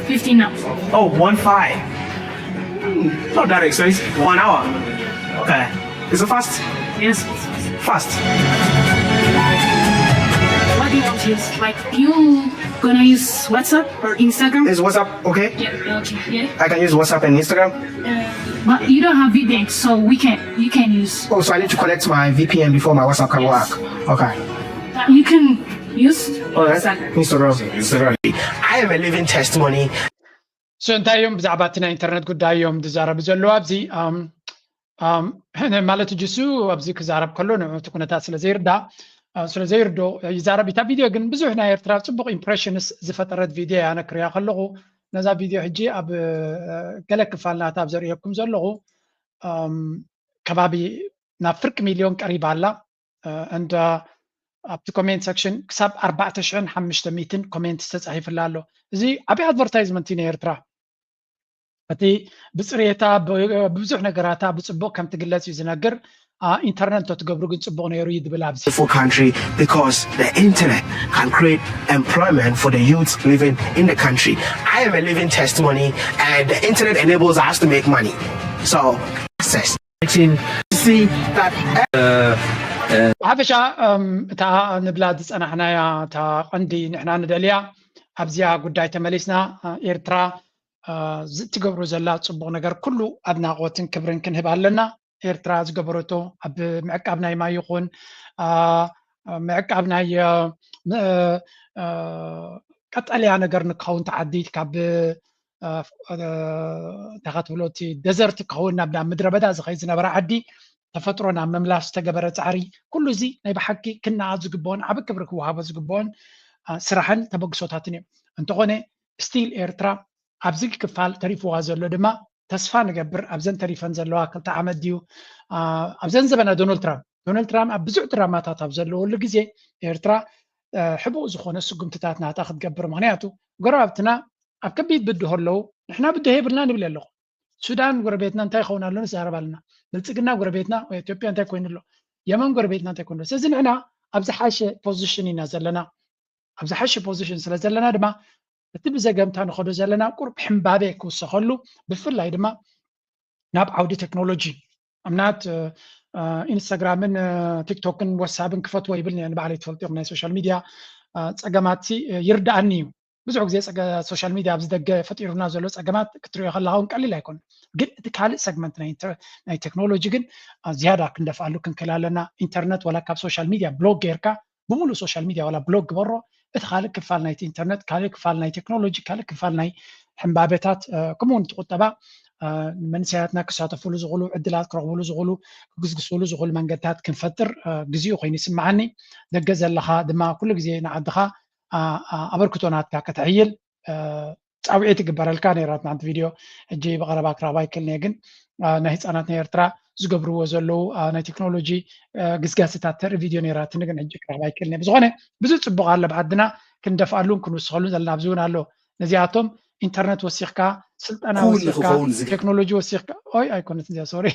15 now. Oh, 1.5. Not that expensive. 1 hour. Okay. Is it fast? Yes. Fast. What do you want to use? Like, you gonna use WhatsApp or Instagram? Is WhatsApp okay? Yeah, okay. Yeah. I can use WhatsApp and Instagram? But you don't have VPN, so you can use. Oh, so I need to connect my VPN before my WhatsApp can work. Okay. You can use Instagram. I am a living testimony. So እንታይ እዮም ብዛዕባ እቲ ናይ ኢንተርኔት ጉዳይ እዮም ዝዛረቡ ዘለዉ ኣብዚ ማለት ጅሱ ኣብዚ ክዛረብ ከሎ ንዕቲ ኩነታት ስለዘይርዶ ይዛረብ እታ ቪድዮ ግን ብዙሕ ናይ ኤርትራ ፅቡቕ ኢምፕሬሽንስ ዝፈጠረት ቪድዮ እያ ኣነ ክሪኣ ከለኹ ነዛ ቪድዮ ሕጂ ኣብ ገለ ክፋልናታ ኣብ ዘርእየኩም ዘለኹ ከባቢ ናብ ፍርቂ ሚልዮን ቀሪባ ኣላ እንዳ ኣብቲ ኮሜንት ሴክሽን ክሳብ 4500 ኮሜንት ተጻሒፍላ ኣሎ እዚ ዓብይ ኣድቨርታይዝመንት እዩ ኤርትራ እቲ ብፅሬታ ብዙሕ ነገራታ ብፅቡቕ ከም ትግለጽ እዩ ዝነግር ኢንተርኔት ትገብሩ ግን ጽቡቕ ነይሩ ይድብል ኣብዚ country because the internet can create employment for the youth living in the country. I am a living testimony and the internet enables us to make money. So access. See that ሓፈሻ እታ ንብላ ዝፀናሕናያ እታ ቀንዲ ንሕና ንደልያ ኣብዚያ ጉዳይ ተመሊስና ኤርትራ ዝትገብሮ ዘላ ጽቡቕ ነገር ኩሉ ኣድናቆትን ክብርን ክንህብ ኣለና ኤርትራ ዝገበረቶ ኣብ ምዕቃብ ናይ ማይ ይኹን ምዕቃብ ናይ ቀጠልያ ነገር ንክኸውን ተዓዲት ካብ ተኸትብሎቲ ደዘርት ክኸውን ናብ ምድረ በዳ ዝኸይድ ዝነበረ ዓዲ ተፈጥሮ ናብ ምምላስ ዝተገበረ ፃዕሪ ኩሉ እዚ ናይ ብሓቂ ክነኣት ዝግብኦን ዓብ ክብሪ ክወሃቦ ዝግብኦን ስራሕን ተበግሶታትን እዮም እንተኾነ ስቲል ኤርትራ ኣብዚ ክፋል ተሪፍዋ ዘሎ ድማ ተስፋ ንገብር ኣብዘን ተሪፈን ዘለዋ 2 ዓመት ድዩ ኣብዘን ዘበና ዶናልድ ትራምፕ ኣብ ብዙሕ ድራማታት ኣብ ዘለወሉ ግዜ ኤርትራ ሕቡእ ዝኾነ ስጉምትታት ናታ ክትገብር ምክንያቱ ጎረባብትና ኣብ ከቢድ ብድሆ ኣለዉ ንሕና ብድሆ የብልና ንብል ኣለኹ ሱዳን ጎረቤትና እንታይ ይኸውን ኣሎ ንዛረብ ኣለና ብልፅግና ጎረቤትና ኢትዮጵያ እንታይ ኮይኑ ኣሎ የመን ጎረቤትና እንታይ ኮይኑ ስለዚ ንሕና ኣብ ዝሓሸ ፖዚሽን ኢና ዘለና ኣብ ዝሓሸ ፖዚሽን ስለ ዘለና ድማ እቲ ብዘገምታ ንኸዶ ዘለና ቁርብ ሕምባቤ ክውሰኸሉ ብፍላይ ድማ ናብ ዓውዲ ቴክኖሎጂ እምናት ኢንስታግራምን ቲክቶክን ዋትስኣፕን ክፈትዎ ይብልኒ ንባዕለይ ትፈልጥዮም ናይ ሶሻል ሚድያ ፀገማት ይርዳእኒ እዩ ብዙሕ ግዜ ሶሻል ሚድያ ኣብዚ ደገ ፈጢሩና ዘሎ ፀገማት ክትሪኦ ከለኻ እውን ቀሊል ኣይኮነን ግን እቲ ካልእ ሰግመንት ናይ ቴክኖሎጂ ግን ዝያዳ ክንደፍኣሉ ክንክእል ኣለና ኢንተርነት ወላ ካብ ሶሻል ሚድያ ብሎግ ጌርካ ብምሉእ ሶሻል ሚድያ ወላ ብሎግ ግበሮ እቲ ካልእ ክፋል ናይቲ ኢንተርነት ካልእ ክፋል ናይ ቴክኖሎጂ ካልእ ክፋል ናይ ሕምባቤታት ከምኡውን ትቁጠባ መንስያትና ክሳተፍሉ ዝኽእሉ ዕድላት ክረኽብሉ ዝኽእሉ ክግዝግስሉ ዝኽእሉ መንገድታት ክንፈጥር ግዜኡ ኮይኑ ይስምዓኒ ደገ ዘለኻ ድማ ኩሉ ግዜ ንዓድኻ ኣበርክቶ ናትካ ከተዕይል ፃውዒት ይግበረልካ ነይራት ናንቲ ቪድዮ ሕጂ ብቐረባ ክረኽባ ይክእልኒ ግን ናይ ህፃናት ናይ ኤርትራ ዝገብርዎ ዘለዉ ናይ ቴክኖሎጂ ግዝጋስታት ተርኢ ቪድዮ ነይራት ንግን ሕጂ ክረኽባ ይክእልኒ ብዝኾነ ብዙሕ ፅቡቕ ኣሎ ብዓድና ክንደፍኣሉን ክንውስኸሉን ዘለና ኣብዚ እውን ኣሎ ነዚኣቶም ኢንተርነት ወሲኽካ ስልጠና ወሲኽካ ቴክኖሎጂ ወሲኽካ ኦይ ኣይኮነት እዚኣ ሶሪ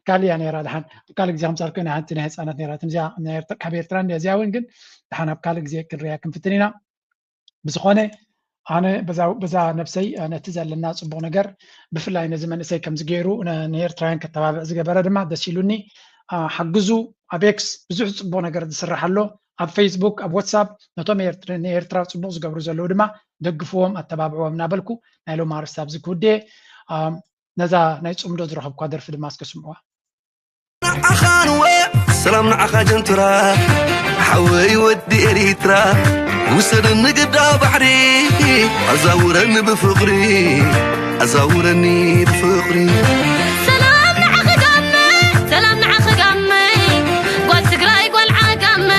ካሊያ ነይራ ድሓን ካልእ ግዜ ከምሳልኮ ናይ ሓንቲ ናይ ህፃናት ነይራት እዚኣ ካብ ኤርትራ እዚኣ እውን ግን ድሓን ኣብ ካልእ ግዜ ክንሪያ ክንፍትን ኢና ብዝኾነ ኣነ በዛ ነብሰይ ነቲ ዘለና ፅቡቕ ነገር ብፍላይ ነዚ መንእሰይ ከምዚ ገይሩ ንኤርትራውያን ከተባብዕ ዝገበረ ድማ ደስ ኢሉኒ ሓግዙ ኣብ ኤክስ ብዙሕ ፅቡቕ ነገር ዝስራሕ ኣሎ ኣብ ፌስቡክ ኣብ ዋትስኣፕ ነቶም ንኤርትራ ፅቡቕ ዝገብሩ ዘለዉ ድማ ደግፍዎም ኣተባብዕዎም እናበልኩ ናይ ሎም ኣርስቲ ኣብዚ ክውድየ ነዛ ናይ ፅምዶ ዝረኸብኳ ደርፊ ድማ እስከስምዕዋ ሰላም ንዓኻ ጀንትራ ሓወይ ወዲ ኤሪትራ ውሰድኒ ግዳ ባሕሪ ኣዛውረኒ ብፍቕሪ ኣዛውረኒ ብፍቕሪ ሰላም ንዓኺ ጋመ ሰላም ንዓኺ ጋመ ጓል ትግራይ ጓል ዓጋመ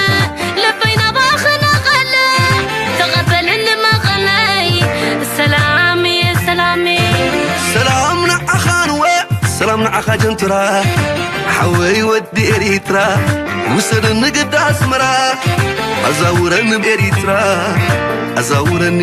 ልበይ ናባኺ ነቐለ ተቐበልኒ መቐለይ ሰላም ሰላም ሰላም ንዓኻ ንወ ሰላም ንዓኻ ጀንትራ ሓወይ ወዲ ኤሪትራ ውሰድኒ ግዳ ኣስመራ ኣዛውረኒ ብኤሪትራ ኣዛውረኒ